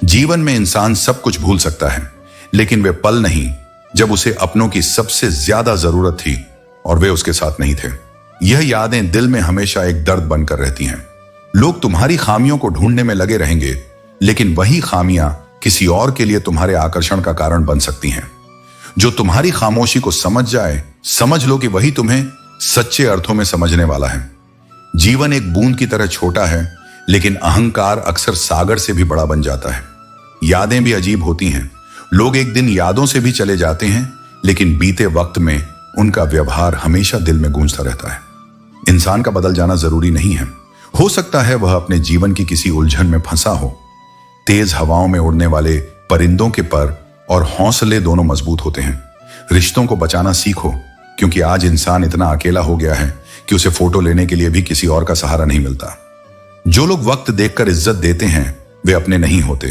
जीवन में इंसान सब कुछ भूल सकता है, लेकिन वे पल नहीं जब उसे अपनों की सबसे ज्यादा जरूरत थी और वे उसके साथ नहीं थे। यह यादें दिल में हमेशा एक दर्द बनकर रहती हैं। लोग तुम्हारी खामियों को ढूंढने में लगे रहेंगे, लेकिन वही खामियां किसी और के लिए तुम्हारे आकर्षण का कारण बन सकती हैं। जो तुम्हारी खामोशी को समझ जाए, समझ लो कि वही तुम्हें सच्चे अर्थों में समझने वाला है। जीवन एक बूंद की तरह छोटा है, लेकिन अहंकार अक्सर सागर से भी बड़ा बन जाता है। यादें भी अजीब होती हैं। लोग एक दिन यादों से भी चले जाते हैं, लेकिन बीते वक्त में उनका व्यवहार हमेशा दिल में गूंजता रहता है। इंसान का बदल जाना जरूरी नहीं है। हो सकता है वह अपने जीवन की किसी उलझन में फंसा हो। तेज हवाओं में उड़ने वाले परिंदों के पर और हौसले दोनों मजबूत होते हैं। रिश्तों को बचाना सीखो, क्योंकि आज इंसान इतना अकेला हो गया है कि उसे फोटो लेने के लिए भी किसी और का सहारा नहीं मिलता। जो लोग वक्त देखकर इज्जत देते हैं, वे अपने नहीं होते।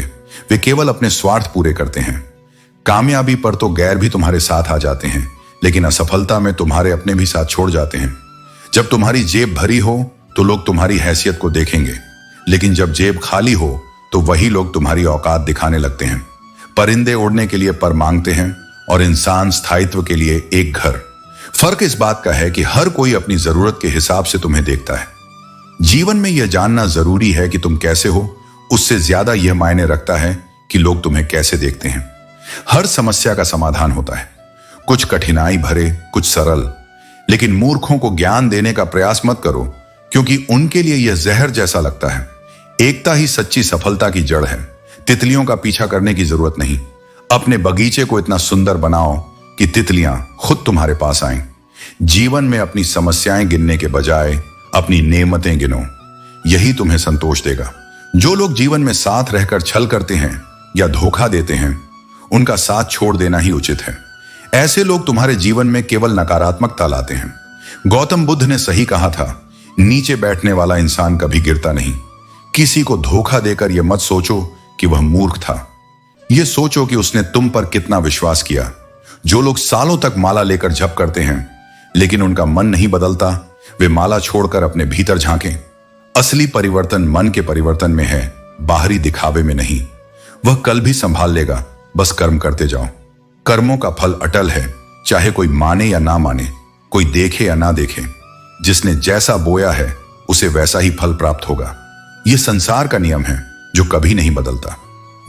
वे केवल अपने स्वार्थ पूरे करते हैं। कामयाबी पर तो गैर भी तुम्हारे साथ आ जाते हैं, लेकिन असफलता में तुम्हारे अपने भी साथ छोड़ जाते हैं। जब तुम्हारी जेब भरी हो तो लोग तुम्हारी हैसियत को देखेंगे, लेकिन जब जेब खाली हो तो वही लोग तुम्हारी औकात दिखाने लगते हैं। परिंदे उड़ने के लिए पर मांगते हैं और इंसान स्थायित्व के लिए एक घर। फर्क इस बात का है कि हर कोई अपनी जरूरत के हिसाब से तुम्हें देखता है। जीवन में यह जानना जरूरी है कि तुम कैसे हो, उससे ज्यादा यह मायने रखता है कि लोग तुम्हें कैसे देखते हैं। हर समस्या का समाधान होता है, कुछ कठिनाई भरे, कुछ सरल। लेकिन मूर्खों को ज्ञान देने का प्रयास मत करो, क्योंकि उनके लिए यह जहर जैसा लगता है। एकता ही सच्ची सफलता की जड़ है। तितलियों का पीछा करने की जरूरत नहीं। अपने बगीचे को इतना सुंदर बनाओ कि तितलियां खुद तुम्हारे पास आएं। जीवन में अपनी समस्याएं गिनने के बजाय अपनी नेमतें गिनो, यही तुम्हें संतोष देगा। जो लोग जीवन में साथ रहकर छल करते हैं या धोखा देते हैं, उनका साथ छोड़ देना ही उचित है। ऐसे लोग तुम्हारे जीवन में केवल नकारात्मकता लाते हैं। गौतम बुद्ध ने सही कहा था, नीचे बैठने वाला इंसान कभी गिरता नहीं। किसी को धोखा देकर यह मत सोचो कि वह मूर्ख था, यह सोचो कि उसने तुम पर कितना विश्वास किया। जो लोग सालों तक माला लेकर जप करते हैं, लेकिन उनका मन नहीं बदलता, वे माला छोड़कर अपने भीतर झांकें। असली परिवर्तन मन के परिवर्तन में है, बाहरी दिखावे में नहीं। वह कल भी संभाल लेगा, बस कर्म करते जाओ। कर्मों का फल अटल है, चाहे कोई माने या ना माने, कोई देखे या ना देखे। जिसने जैसा बोया है उसे वैसा ही फल प्राप्त होगा। यह संसार का नियम है जो कभी नहीं बदलता।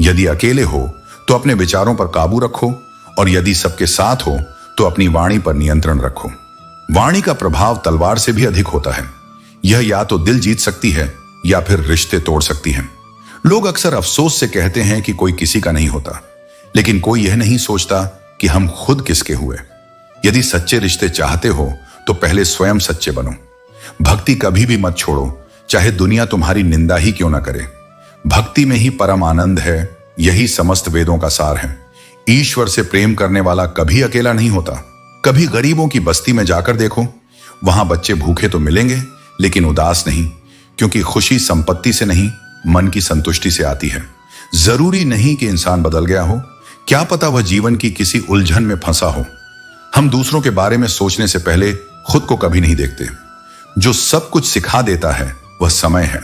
यदि अकेले हो तो अपने विचारों पर काबू रखो, और यदि सबके साथ हो तो अपनी वाणी पर नियंत्रण रखो। वाणी का प्रभाव तलवार से भी अधिक होता है। यह या तो दिल जीत सकती है या फिर रिश्ते तोड़ सकती है। लोग अक्सर अफसोस से कहते हैं कि कोई किसी का नहीं होता, लेकिन कोई यह नहीं सोचता कि हम खुद किसके हुए। यदि सच्चे रिश्ते चाहते हो तो पहले स्वयं सच्चे बनो। भक्ति कभी भी मत छोड़ो, चाहे दुनिया तुम्हारी निंदा ही क्यों ना करे। भक्ति में ही परम आनंद है, यही समस्त वेदों का सार है। ईश्वर से प्रेम करने वाला कभी अकेला नहीं होता। कभी गरीबों की बस्ती में जाकर देखो, वहां बच्चे भूखे तो मिलेंगे, लेकिन उदास नहीं, क्योंकि खुशी संपत्ति से नहीं, मन की संतुष्टि से आती है। जरूरी नहीं कि इंसान बदल गया हो, क्या पता वह जीवन की किसी उलझन में फंसा हो। हम दूसरों के बारे में सोचने से पहले खुद को कभी नहीं देखते। जो सब कुछ सिखा देता है वह समय है।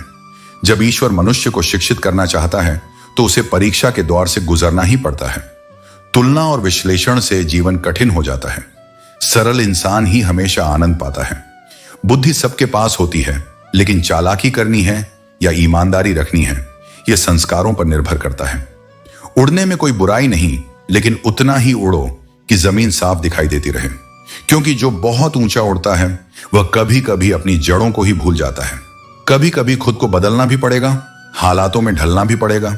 जब ईश्वर मनुष्य को शिक्षित करना चाहता है तो उसे परीक्षा के दौर से गुजरना ही पड़ता है। तुलना और विश्लेषण से जीवन कठिन हो जाता है। सरल इंसान ही हमेशा आनंद पाता है। बुद्धि सबके पास होती है, लेकिन चालाकी करनी है या ईमानदारी रखनी है, यह संस्कारों पर निर्भर करता है। उड़ने में कोई बुराई नहीं, लेकिन उतना ही उड़ो कि जमीन साफ दिखाई देती रहे, क्योंकि जो बहुत ऊंचा उड़ता है वह कभी कभी अपनी जड़ों को ही भूल जाता है। कभी कभी खुद को बदलना भी पड़ेगा, हालातों में ढलना भी पड़ेगा।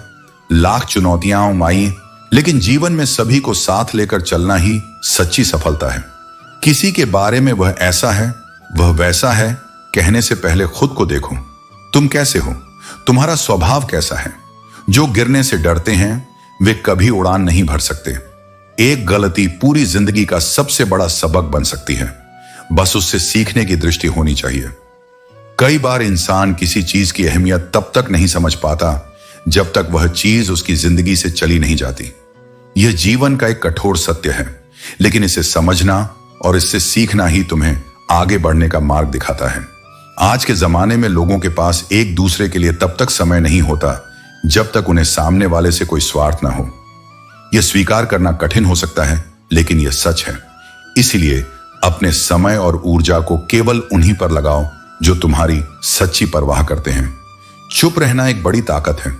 लाख चुनौतियां आई, लेकिन जीवन में सभी को साथ लेकर चलना ही सच्ची सफलता है। किसी के बारे में वह ऐसा है, वह वैसा है कहने से पहले खुद को देखो। तुम कैसे हो? तुम्हारा स्वभाव कैसा है? जो गिरने से डरते हैं वे कभी उड़ान नहीं भर सकते। एक गलती पूरी जिंदगी का सबसे बड़ा सबक बन सकती है, बस उससे सीखने की दृष्टि होनी चाहिए। कई बार इंसान किसी चीज की अहमियत तब तक नहीं समझ पाता जब तक वह चीज उसकी जिंदगी से चली नहीं जाती। यह जीवन का एक कठोर सत्य है, लेकिन इसे समझना और इससे सीखना ही तुम्हें आगे बढ़ने का मार्ग दिखाता है। आज के जमाने में लोगों के पास एक दूसरे के लिए तब तक समय नहीं होता जब तक उन्हें सामने वाले से कोई स्वार्थ ना हो। यह स्वीकार करना कठिन हो सकता है, लेकिन यह सच है। इसलिए अपने समय और ऊर्जा को केवल उन्हीं पर लगाओ जो तुम्हारी सच्ची परवाह करते हैं। चुप रहना एक बड़ी ताकत है।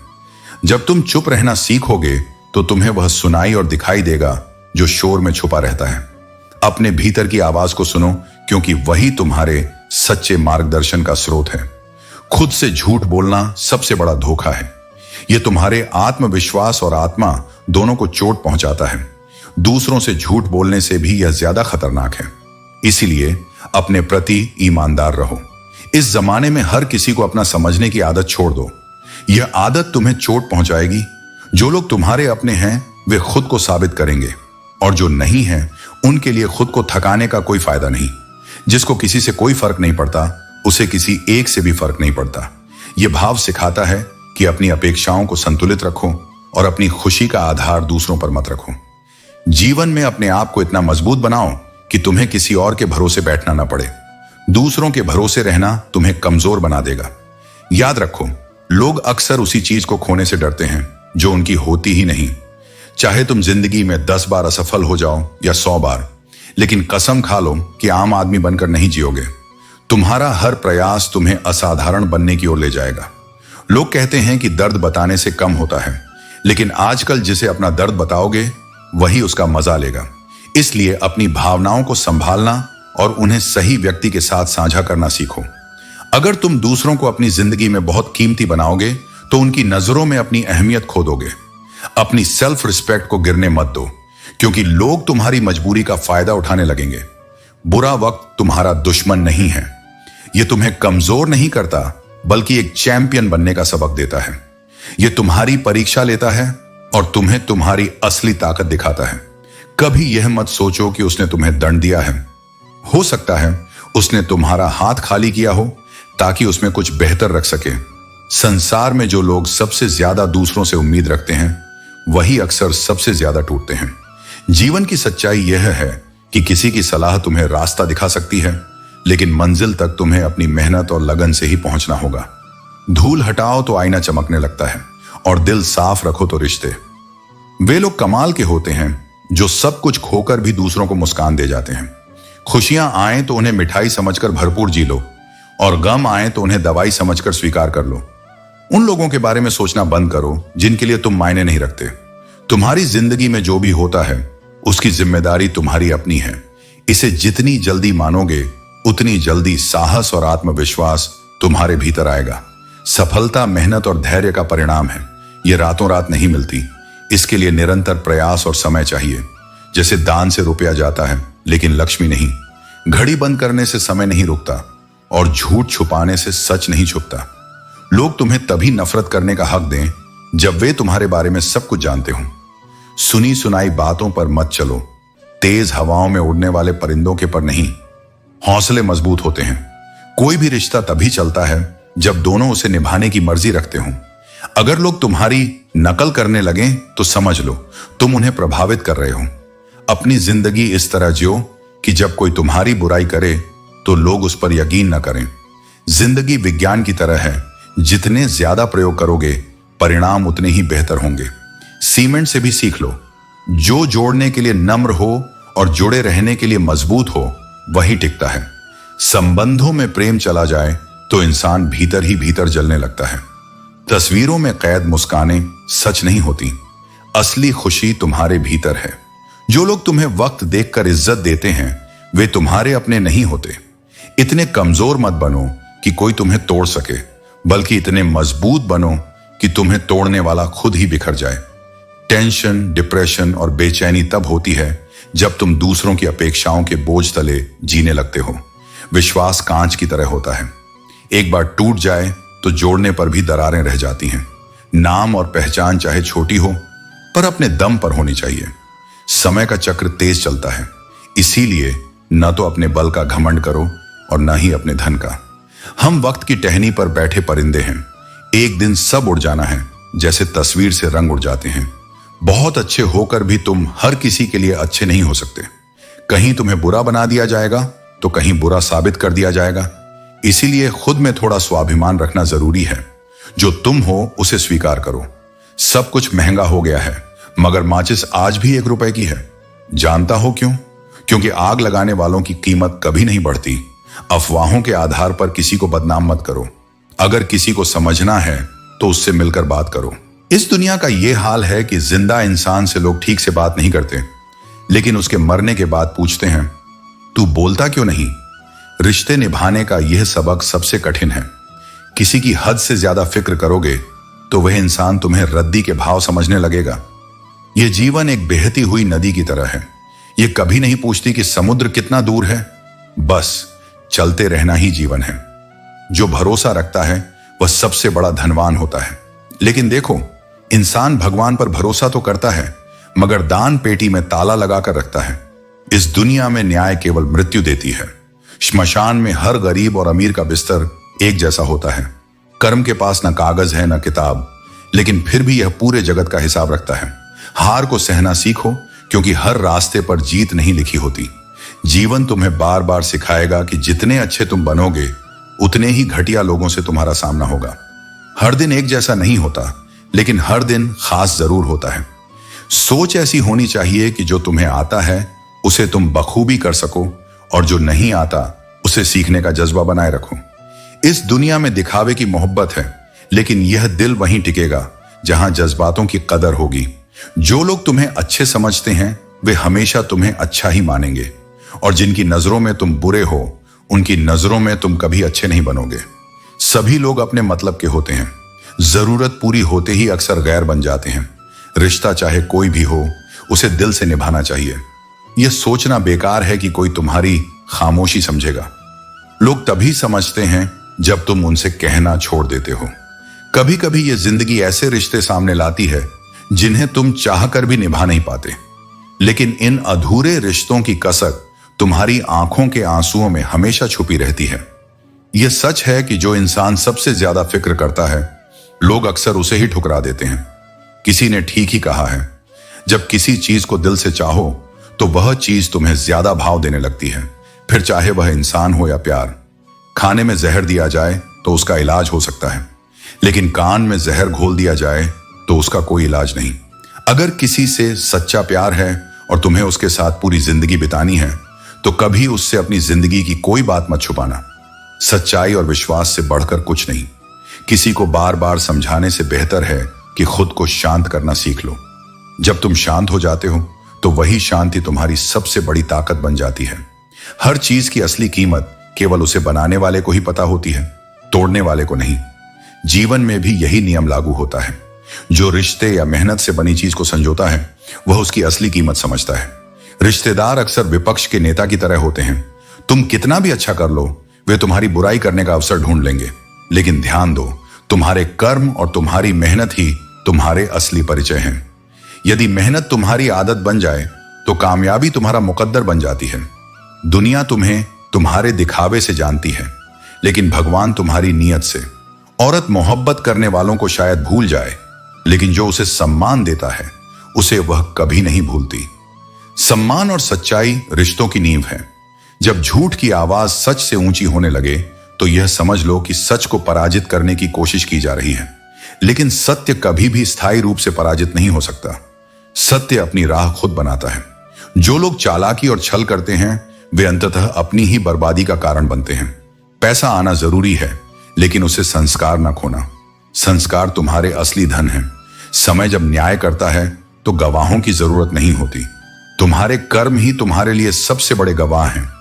जब तुम चुप रहना सीखोगे तो तुम्हें वह सुनाई और दिखाई देगा जो शोर में छुपा रहता है। अपने भीतर की आवाज को सुनो, क्योंकि वही तुम्हारे सच्चे मार्गदर्शन का स्रोत है। खुद से झूठ बोलना सबसे बड़ा धोखा है। यह तुम्हारे आत्मविश्वास और आत्मा दोनों को चोट पहुंचाता है। दूसरों से झूठ बोलने से भी यह ज्यादा खतरनाक है। इसीलिए अपने प्रति ईमानदार रहो। इस जमाने में हर किसी को अपना समझने की आदत छोड़ दो। यह आदत तुम्हें चोट पहुंचाएगी। जो लोग तुम्हारे अपने हैं वे खुद को साबित करेंगे, और जो नहीं है उनके लिए खुद को थकाने का कोई फायदा नहीं। जिसको किसी से कोई फर्क नहीं पड़ता उसे किसी एक से भी फर्क नहीं पड़ता। यह भाव सिखाता है कि अपनी अपेक्षाओं को संतुलित रखो और अपनी खुशी का आधार दूसरों पर मत रखो। जीवन में अपने आप को इतना मजबूत बनाओ कि तुम्हें किसी और के भरोसे बैठना ना पड़े। दूसरों के भरोसे रहना तुम्हें कमजोर बना देगा। याद रखो, लोग अक्सर उसी चीज को खोने से डरते हैं जो उनकी होती ही नहीं। चाहे तुम जिंदगी में 10 बार असफल हो जाओ या 100 बार, लेकिन कसम खा लो कि आम आदमी बनकर नहीं जियोगे। तुम्हारा हर प्रयास तुम्हें असाधारण बनने की ओर ले जाएगा। लोग कहते हैं कि दर्द बताने से कम होता है, लेकिन आजकल जिसे अपना दर्द बताओगे वही उसका मजा लेगा। इसलिए अपनी भावनाओं को संभालना और उन्हें सही व्यक्ति के साथ साझा करना सीखो। अगर तुम दूसरों को अपनी जिंदगी में बहुत कीमती बनाओगे तो उनकी नजरों में अपनी अहमियत खो दोगे। अपनी सेल्फ रिस्पेक्ट को गिरने मत दो, क्योंकि लोग तुम्हारी मजबूरी का फायदा उठाने लगेंगे। बुरा वक्त तुम्हारा दुश्मन नहीं है। यह तुम्हें कमजोर नहीं करता, बल्कि एक चैंपियन बनने का सबक देता है। यह तुम्हारी परीक्षा लेता है और तुम्हें तुम्हारी असली ताकत दिखाता है। कभी यह मत सोचो कि उसने तुम्हें दंड दिया है। हो सकता है उसने तुम्हारा हाथ खाली किया हो ताकि उसमें कुछ बेहतर रख सके। संसार में जो लोग सबसे ज्यादा दूसरों से उम्मीद रखते हैं वही अक्सर सबसे ज्यादा टूटते हैं। जीवन की सच्चाई यह है कि किसी की सलाह तुम्हें रास्ता दिखा सकती है, लेकिन मंजिल तक तुम्हें अपनी मेहनत और लगन से ही पहुंचना होगा। धूल हटाओ तो आईना चमकने लगता है, और दिल साफ रखो तो रिश्ते। वे लोग कमाल के होते हैं जो सब कुछ खोकर भी दूसरों को मुस्कान दे जाते हैं। खुशियां आए तो उन्हें मिठाई समझकर भरपूर जी लो, और गम आए तो उन्हें दवाई समझकर स्वीकार कर लो। उन लोगों के बारे में सोचना बंद करो जिनके लिए तुम मायने नहीं रखते। तुम्हारी जिंदगी में जो भी होता है उसकी जिम्मेदारी तुम्हारी अपनी है। इसे जितनी जल्दी मानोगे उतनी जल्दी साहस और आत्मविश्वास तुम्हारे भीतर आएगा। सफलता मेहनत और धैर्य का परिणाम है। यह रातों रात नहीं मिलती। इसके लिए निरंतर प्रयास और समय चाहिए। जैसे दान से रुपया जाता है लेकिन लक्ष्मी नहीं। घड़ी बंद करने से समय नहीं रुकता, और झूठ छुपाने से सच नहीं छुपता। लोग तुम्हें तभी नफरत करने का हक दें जब वे तुम्हारे बारे में सब कुछ जानते हों। सुनी सुनाई बातों पर मत चलो। तेज हवाओं में उड़ने वाले परिंदों के पर नहीं। हौसले मजबूत होते हैं। कोई भी रिश्ता तभी चलता है जब दोनों उसे निभाने की मर्जी रखते हों। अगर लोग तुम्हारी नकल करने लगें तो समझ लो तुम उन्हें प्रभावित कर रहे हो। अपनी जिंदगी इस तरह जियो कि जब कोई तुम्हारी बुराई करे तो लोग उस पर यकीन न करें। जिंदगी विज्ञान की तरह है। जितने ज्यादा प्रयोग करोगे परिणाम उतने ही बेहतर होंगे। सीमेंट से भी सीख लो। जो जोड़ने के लिए नम्र हो और जुड़े रहने के लिए मजबूत हो वही टिकता है। संबंधों में प्रेम चला जाए तो इंसान भीतर ही भीतर जलने लगता है। तस्वीरों में कैद मुस्कानें सच नहीं होती। असली खुशी तुम्हारे भीतर है। जो लोग तुम्हें वक्त देखकर इज्जत देते हैं वे तुम्हारे अपने नहीं होते। इतने कमजोर मत बनो कि कोई तुम्हें तोड़ सके, बल्कि इतने मजबूत बनो कि तुम्हें तोड़ने वाला खुद ही बिखर जाए। टेंशन, डिप्रेशन और बेचैनी तब होती है जब तुम दूसरों की अपेक्षाओं के बोझ तले जीने लगते हो। विश्वास कांच की तरह होता है। एक बार टूट जाए तो जोड़ने पर भी दरारें रह जाती हैं। नाम और पहचान चाहे छोटी हो पर अपने दम पर होनी चाहिए। समय का चक्र तेज चलता है, इसीलिए न तो अपने बल का घमंड करो और न ही अपने धन का। हम वक्त की टहनी पर बैठे परिंदे हैं। एक दिन सब उड़ जाना है, जैसे तस्वीर से रंग उड़ जाते हैं। बहुत अच्छे होकर भी तुम हर किसी के लिए अच्छे नहीं हो सकते। कहीं तुम्हें बुरा बना दिया जाएगा तो कहीं बुरा साबित कर दिया जाएगा। इसीलिए खुद में थोड़ा स्वाभिमान रखना जरूरी है। जो तुम हो उसे स्वीकार करो। सब कुछ महंगा हो गया है, मगर माचिस आज भी 1 रुपए की है। जानता हो क्यों? क्योंकि आग लगाने वालों की कीमत कभी नहीं बढ़ती। अफवाहों के आधार पर किसी को बदनाम मत करो। अगर किसी को समझना है तो उससे मिलकर बात करो। इस दुनिया का यह हाल है कि जिंदा इंसान से लोग ठीक से बात नहीं करते, लेकिन उसके मरने के बाद पूछते हैं, तू बोलता क्यों नहीं? रिश्ते निभाने का यह सबक सबसे कठिन है। किसी की हद से ज्यादा फिक्र करोगे तो वह इंसान तुम्हें रद्दी के भाव समझने लगेगा। यह जीवन एक बहती हुई नदी की तरह है। यह कभी नहीं पूछती कि समुद्र कितना दूर है, बस चलते रहना ही जीवन है। जो भरोसा रखता है वह सबसे बड़ा धनवान होता है। लेकिन देखो, इंसान भगवान पर भरोसा तो करता है, मगर दान पेटी में ताला लगाकर रखता है। इस दुनिया में न्याय केवल मृत्यु देती है। श्मशान में हर गरीब और अमीर का बिस्तर एक जैसा होता है। कर्म के पास न कागज है न किताब, लेकिन फिर भी यह पूरे जगत का हिसाब रखता है। हार को सहना सीखो, क्योंकि हर रास्ते पर जीत नहीं लिखी होती। जीवन तुम्हें बार बार सिखाएगा कि जितने अच्छे तुम बनोगे, उतने ही घटिया लोगों से तुम्हारा सामना होगा। हर दिन एक जैसा नहीं होता, लेकिन हर दिन खास जरूर होता है। सोच ऐसी होनी चाहिए कि जो तुम्हें आता है उसे तुम बखूबी कर सको, और जो नहीं आता उसे सीखने का जज्बा बनाए रखो। इस दुनिया में दिखावे की मोहब्बत है, लेकिन यह दिल वहीं टिकेगा जहां जज्बातों की कदर होगी। जो लोग तुम्हें अच्छे समझते हैं वे हमेशा तुम्हें अच्छा ही मानेंगे, और जिनकी नजरों में तुम बुरे हो उनकी नजरों में तुम कभी अच्छे नहीं बनोगे। सभी लोग अपने मतलब के होते हैं। जरूरत पूरी होते ही अक्सर गैर बन जाते हैं। रिश्ता चाहे कोई भी हो, उसे दिल से निभाना चाहिए। यह सोचना बेकार है कि कोई तुम्हारी खामोशी समझेगा। लोग तभी समझते हैं जब तुम उनसे कहना छोड़ देते हो। कभी कभी यह जिंदगी ऐसे रिश्ते सामने लाती है जिन्हें तुम चाहकर भी निभा नहीं पाते, लेकिन इन अधूरे रिश्तों की कसक तुम्हारी आंखों के आंसुओं में हमेशा छुपी रहती है। यह सच है कि जो इंसान सबसे ज्यादा फिक्र करता है, लोग अक्सर उसे ही ठुकरा देते हैं। किसी ने ठीक ही कहा है, जब किसी चीज को दिल से चाहो तो वह चीज तुम्हें ज्यादा भाव देने लगती है, फिर चाहे वह इंसान हो या प्यार। खाने में जहर दिया जाए तो उसका इलाज हो सकता है, लेकिन कान में जहर घोल दिया जाए तो उसका कोई इलाज नहीं। अगर किसी से सच्चा प्यार है और तुम्हें उसके साथ पूरी जिंदगी बितानी है, तो कभी उससे अपनी जिंदगी की कोई बात मत छुपाना। सच्चाई और विश्वास से बढ़कर कुछ नहीं। किसी को बार बार समझाने से बेहतर है कि खुद को शांत करना सीख लो। जब तुम शांत हो जाते हो तो वही शांति तुम्हारी सबसे बड़ी ताकत बन जाती है। हर चीज की असली कीमत केवल उसे बनाने वाले को ही पता होती है, तोड़ने वाले को नहीं। जीवन में भी यही नियम लागू होता है। जो रिश्ते या मेहनत से बनी चीज को संजोता है, वह उसकी असली कीमत समझता है। रिश्तेदार अक्सर विपक्ष के नेता की तरह होते हैं। तुम कितना भी अच्छा कर लो, वे तुम्हारी बुराई करने का अवसर ढूंढ लेंगे। लेकिन ध्यान दो, तुम्हारे कर्म और तुम्हारी मेहनत ही तुम्हारे असली परिचय हैं। यदि मेहनत तुम्हारी आदत बन जाए तो कामयाबी तुम्हारा मुकद्दर बन जाती है। दुनिया तुम्हें तुम्हारे दिखावे से जानती है, लेकिन भगवान तुम्हारी नीयत से। औरत मोहब्बत करने वालों को शायद भूल जाए, लेकिन जो उसे सम्मान देता है उसे वह कभी नहीं भूलती। सम्मान और सच्चाई रिश्तों की नींव है। जब झूठ की आवाज सच से ऊंची होने लगे तो यह समझ लो कि सच को पराजित करने की कोशिश की जा रही है। लेकिन सत्य कभी भी स्थायी रूप से पराजित नहीं हो सकता। सत्य अपनी राह खुद बनाता है। जो लोग चालाकी और छल करते हैं वे अंततः अपनी ही बर्बादी का कारण बनते हैं। पैसा आना जरूरी है, लेकिन उसे संस्कार ना खोना। संस्कार तुम्हारे असली धन है। समय जब न्याय करता है तो गवाहों की जरूरत नहीं होती। तुम्हारे कर्म ही तुम्हारे लिए सबसे बड़े गवाह हैं।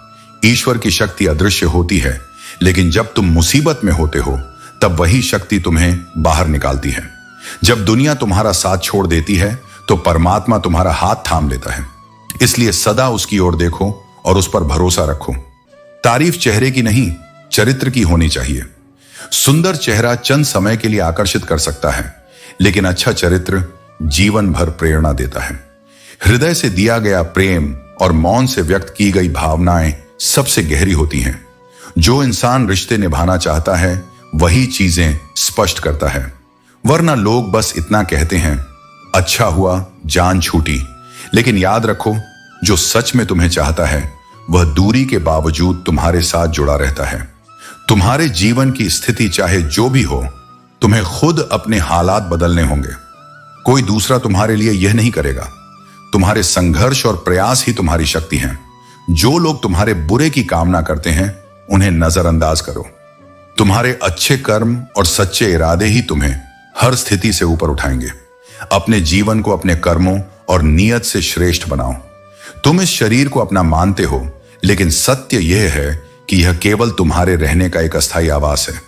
ईश्वर की शक्ति अदृश्य होती है, लेकिन जब तुम मुसीबत में होते हो तब वही शक्ति तुम्हें बाहर निकालती है। जब दुनिया तुम्हारा साथ छोड़ देती है तो परमात्मा तुम्हारा हाथ थाम लेता है। इसलिए सदा उसकी ओर देखो और उस पर भरोसा रखो। तारीफ चेहरे की नहीं, चरित्र की होनी चाहिए। सुंदर चेहरा चंद समय के लिए आकर्षित कर सकता है, लेकिन अच्छा चरित्र जीवन भर प्रेरणा देता है। हृदय से दिया गया प्रेम और मौन से व्यक्त की गई भावनाएं सबसे गहरी होती हैं। जो इंसान रिश्ते निभाना चाहता है वही चीजें स्पष्ट करता है, वरना लोग बस इतना कहते हैं, अच्छा हुआ जान छूटी। लेकिन याद रखो, जो सच में तुम्हें चाहता है वह दूरी के बावजूद तुम्हारे साथ जुड़ा रहता है। तुम्हारे जीवन की स्थिति चाहे जो भी हो, तुम्हें खुद अपने हालात बदलने होंगे। कोई दूसरा तुम्हारे लिए यह नहीं करेगा। तुम्हारे संघर्ष और प्रयास ही तुम्हारी शक्ति हैं। जो लोग तुम्हारे बुरे की कामना करते हैं उन्हें नजरअंदाज करो। तुम्हारे अच्छे कर्म और सच्चे इरादे ही तुम्हें हर स्थिति से ऊपर उठाएंगे। अपने जीवन को अपने कर्मों और नियत से श्रेष्ठ बनाओ। तुम इस शरीर को अपना मानते हो, लेकिन सत्य यह है कि यह केवल तुम्हारे रहने का एक अस्थायी आवास है।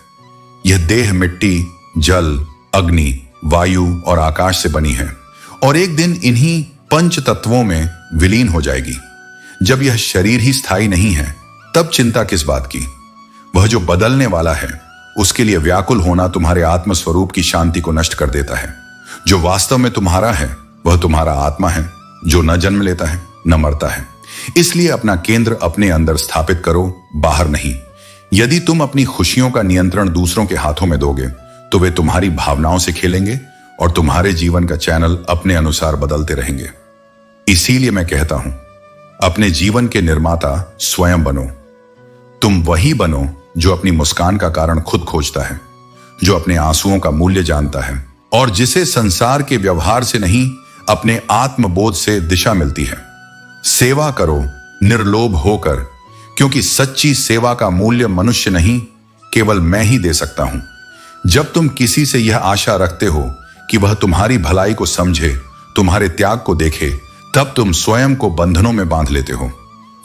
यह देह मिट्टी, जल, अग्नि, वायु और आकाश से बनी है और एक दिन इन्हीं पंच तत्वों में विलीन हो जाएगी। जब यह शरीर ही स्थायी नहीं है, तब चिंता किस बात की? वह जो बदलने वाला है, उसके लिए व्याकुल होना तुम्हारे आत्मस्वरूप की शांति को नष्ट कर देता है। जो वास्तव में तुम्हारा है वह तुम्हारा आत्मा है, जो न जन्म लेता है न मरता है। इसलिए अपना केंद्र अपने अंदर स्थापित करो, बाहर नहीं। यदि तुम अपनी खुशियों का नियंत्रण दूसरों के हाथों में दोगे तो वे तुम्हारी भावनाओं से खेलेंगे और तुम्हारे जीवन का चैनल अपने अनुसार बदलते रहेंगे। इसीलिए मैं कहता हूं, अपने जीवन के निर्माता स्वयं बनो। तुम वही बनो जो अपनी मुस्कान का कारण खुद खोजता है, जो अपने आंसुओं का मूल्य जानता है और जिसे संसार के व्यवहार से नहीं, अपने आत्मबोध से दिशा मिलती है। सेवा करो निर्लोभ होकर, क्योंकि सच्ची सेवा का मूल्य मनुष्य नहीं, केवल मैं ही दे सकता हूं। जब तुम किसी से यह आशा रखते हो कि वह तुम्हारी भलाई को समझे, तुम्हारे त्याग को देखे, तब तुम स्वयं को बंधनों में बांध लेते हो।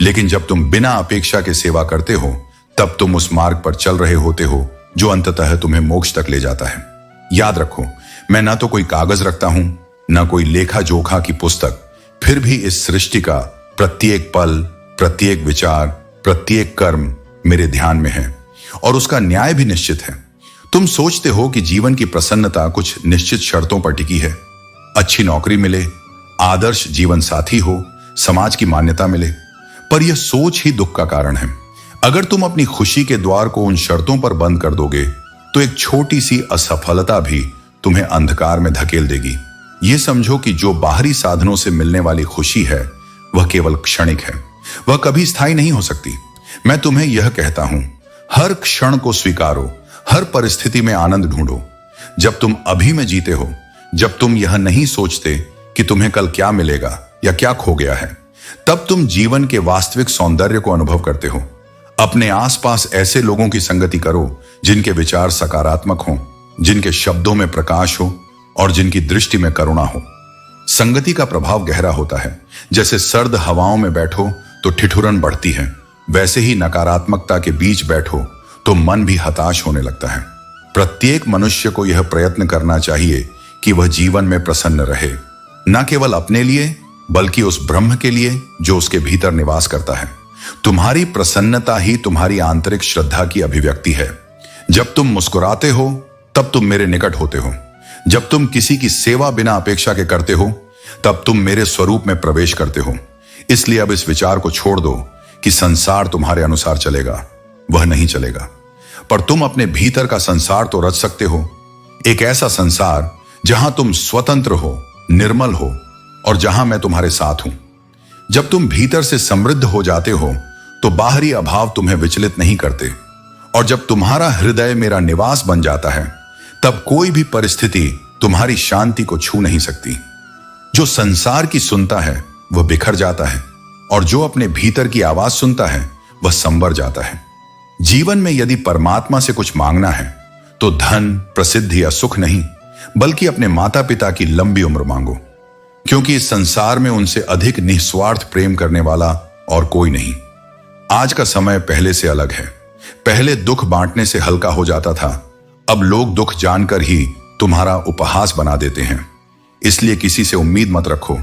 लेकिन जब तुम बिना अपेक्षा के सेवा करते हो, तब तुम उस मार्ग पर चल रहे होते हो जो अंततः तुम्हें मोक्ष तक ले जाता है। याद रखो, मैं ना तो कोई कागज रखता हूं, ना कोई लेखा जोखा की पुस्तक, फिर भी इस सृष्टि का प्रत्येक पल, प्रत्येक विचार, प्रत्येक कर्म मेरे ध्यान में है और उसका न्याय भी निश्चित है। तुम सोचते हो कि जीवन की प्रसन्नता कुछ निश्चित शर्तों पर टिकी है। अच्छी नौकरी मिले, आदर्श जीवन साथी हो, समाज की मान्यता मिले, पर यह सोच ही दुख का कारण है। अगर तुम अपनी खुशी के द्वार को उन शर्तों पर बंद कर दोगे तो एक छोटी सी असफलता भी तुम्हें अंधकार में धकेल देगी। यह समझो कि जो बाहरी साधनों से मिलने वाली खुशी है वह केवल क्षणिक है, वह कभी स्थायी नहीं हो सकती। मैं तुम्हें यह कहता हूं, हर क्षण को स्वीकारो, हर परिस्थिति में आनंद ढूंढो। जब तुम अभी में जीते हो, जब तुम यह नहीं सोचते कि तुम्हें कल क्या मिलेगा या क्या खो गया है, तब तुम जीवन के वास्तविक सौंदर्य को अनुभव करते हो। अपने आसपास ऐसे लोगों की संगति करो जिनके विचार सकारात्मक हों, जिनके शब्दों में प्रकाश हो और जिनकी दृष्टि में करुणा हो। संगति का प्रभाव गहरा होता है। जैसे सर्द हवाओं में बैठो तो ठिठुरन बढ़ती है, वैसे ही नकारात्मकता के बीच बैठो तो मन भी हताश होने लगता है। प्रत्येक मनुष्य को यह प्रयत्न करना चाहिए कि वह जीवन में प्रसन्न रहे, न केवल अपने लिए बल्कि उस ब्रह्म के लिए जो उसके भीतर निवास करता है। तुम्हारी प्रसन्नता ही तुम्हारी आंतरिक श्रद्धा की अभिव्यक्ति है। जब तुम मुस्कुराते हो तब तुम मेरे निकट होते हो। जब तुम किसी की सेवा बिना अपेक्षा के करते हो तब तुम मेरे स्वरूप में प्रवेश करते हो। इसलिए अब इस विचार को छोड़ दो कि संसार तुम्हारे अनुसार चलेगा, वह नहीं चलेगा। पर तुम अपने भीतर का संसार तो रच सकते हो, एक ऐसा संसार जहां तुम स्वतंत्र हो, निर्मल हो और जहां मैं तुम्हारे साथ हूं। जब तुम भीतर से समृद्ध हो जाते हो तो बाहरी अभाव तुम्हें विचलित नहीं करते, और जब तुम्हारा हृदय मेरा निवास बन जाता है तब कोई भी परिस्थिति तुम्हारी शांति को छू नहीं सकती। जो संसार की सुनता है वह बिखर जाता है और जो अपने भीतर की आवाज सुनता है वह संवर जाता है। जीवन में यदि परमात्मा से कुछ मांगना है तो धन, प्रसिद्धि या सुख नहीं, बल्कि अपने माता पिता की लंबी उम्र मांगो, क्योंकि इस संसार में उनसे अधिक निस्वार्थ प्रेम करने वाला और कोई नहीं। आज का समय पहले से अलग है। पहले दुख बांटने से हल्का हो जाता था, अब लोग दुख जानकर ही तुम्हारा उपहास बना देते हैं। इसलिए किसी से उम्मीद मत रखो।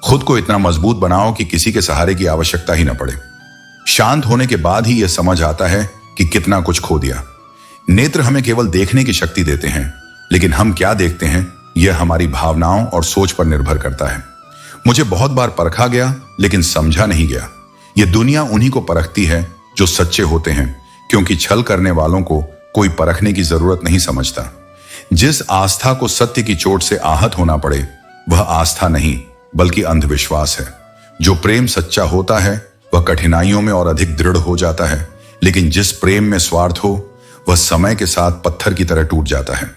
खुद को इतना मजबूत बनाओ कि किसी के सहारे की आवश्यकता ही न पड़े। शांत होने के बाद ही यह समझ आता है कि कितना कुछ खो दिया। नेत्र हमें केवल देखने की शक्ति देते हैं, लेकिन हम क्या देखते हैं यह हमारी भावनाओं और सोच पर निर्भर करता है। मुझे बहुत बार परखा गया लेकिन समझा नहीं गया। यह दुनिया उन्हीं को परखती है जो सच्चे होते हैं, क्योंकि छल करने वालों को कोई परखने की जरूरत नहीं समझता। जिस आस्था को सत्य की चोट से आहत होना पड़े वह आस्था नहीं बल्कि अंधविश्वास है। जो प्रेम सच्चा होता है वह कठिनाइयों में और अधिक दृढ़ हो जाता है, लेकिन जिस प्रेम में स्वार्थ हो वह समय के साथ पत्थर की तरह टूट जाता है।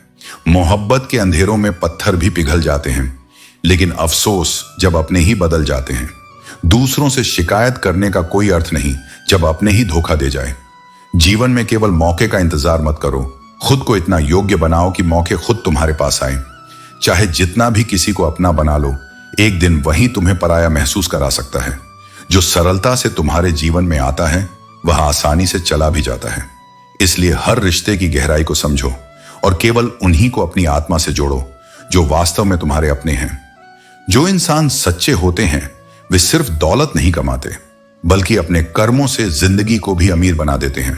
मोहब्बत के अंधेरों में पत्थर भी पिघल जाते हैं, लेकिन अफसोस जब अपने ही बदल जाते हैं। दूसरों से शिकायत करने का कोई अर्थ नहीं जब अपने ही धोखा दे जाए। जीवन में केवल मौके का इंतजार मत करो, खुद को इतना योग्य बनाओ कि मौके खुद तुम्हारे पास आए। चाहे जितना भी किसी को अपना बना लो, एक दिन वही तुम्हें पराया महसूस करा सकता है। जो सरलता से तुम्हारे जीवन में आता है वह आसानी से चला भी जाता है। इसलिए हर रिश्ते की गहराई को समझो और केवल उन्हीं को अपनी आत्मा से जोड़ो जो वास्तव में तुम्हारे अपने हैं। जो इंसान सच्चे होते हैं वे सिर्फ दौलत नहीं कमाते, बल्कि अपने कर्मों से जिंदगी को भी अमीर बना देते हैं।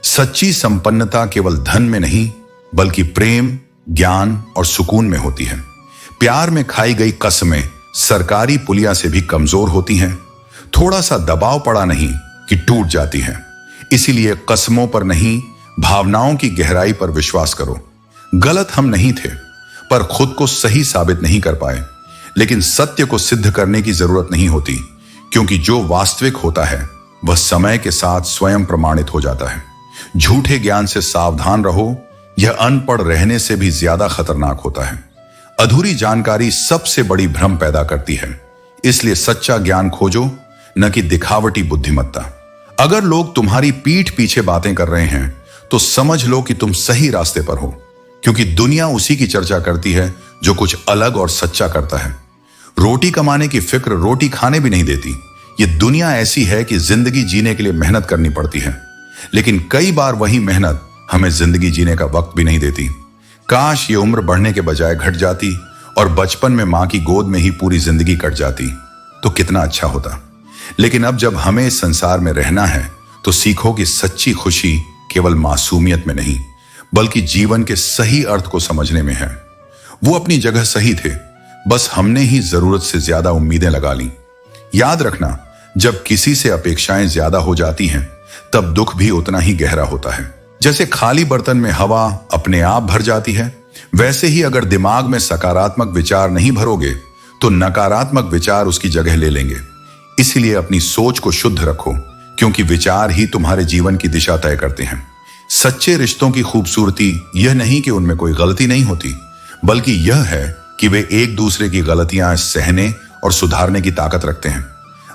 सच्ची संपन्नता केवल धन में नहीं, बल्कि प्रेम, ज्ञान और सुकून में होती है। प्यार में खाई गई कसमें सरकारी पुलिया से भी कमजोर होती हैं। थोड़ा सा दबाव पड़ा नहीं कि टूट जाती हैं। इसीलिए कसमों पर नहीं, भावनाओं की गहराई पर विश्वास करो। गलत हम नहीं थे, पर खुद को सही साबित नहीं कर पाए। लेकिन सत्य को सिद्ध करने की जरूरत नहीं होती, क्योंकि जो वास्तविक होता है वह समय के साथ स्वयं प्रमाणित हो जाता है। झूठे ज्ञान से सावधान रहो, यह अनपढ़ रहने से भी ज्यादा खतरनाक होता है। अधूरी जानकारी सबसे बड़ी भ्रम पैदा करती है। इसलिए सच्चा ज्ञान खोजो, न कि दिखावटी बुद्धिमत्ता। अगर लोग तुम्हारी पीठ पीछे बातें कर रहे हैं तो समझ लो कि तुम सही रास्ते पर हो, क्योंकि दुनिया उसी की चर्चा करती है जो कुछ अलग और सच्चा करता है। रोटी कमाने की फिक्र रोटी खाने भी नहीं देती। ये दुनिया ऐसी है कि जिंदगी जीने के लिए मेहनत करनी पड़ती है, लेकिन कई बार वही मेहनत हमें जिंदगी जीने का वक्त भी नहीं देती। काश ये उम्र बढ़ने के बजाय घट जाती और बचपन में मां की गोद में ही पूरी जिंदगी कट जाती तो कितना अच्छा होता। लेकिन अब जब हमें इस संसार में रहना है तो सीखो कि सच्ची खुशी केवल मासूमियत में नहीं, बल्कि जीवन के सही अर्थ को समझने में है। वो अपनी जगह सही थे, बस हमने ही जरूरत से ज्यादा उम्मीदें लगा ली। याद रखना, जब किसी से अपेक्षाएं ज्यादा हो जाती हैं तब दुख भी उतना ही गहरा होता है। जैसे खाली बर्तन में हवा अपने आप भर जाती है, वैसे ही अगर दिमाग में सकारात्मक विचार नहीं भरोगे तो नकारात्मक विचार उसकी जगह ले लेंगे। इसीलिए अपनी सोच को शुद्ध रखो, क्योंकि विचार ही तुम्हारे जीवन की दिशा तय करते हैं। सच्चे रिश्तों की खूबसूरती यह नहीं कि उनमें कोई गलती नहीं होती, बल्कि यह है कि वे एक दूसरे की गलतियां सहने और सुधारने की ताकत रखते हैं।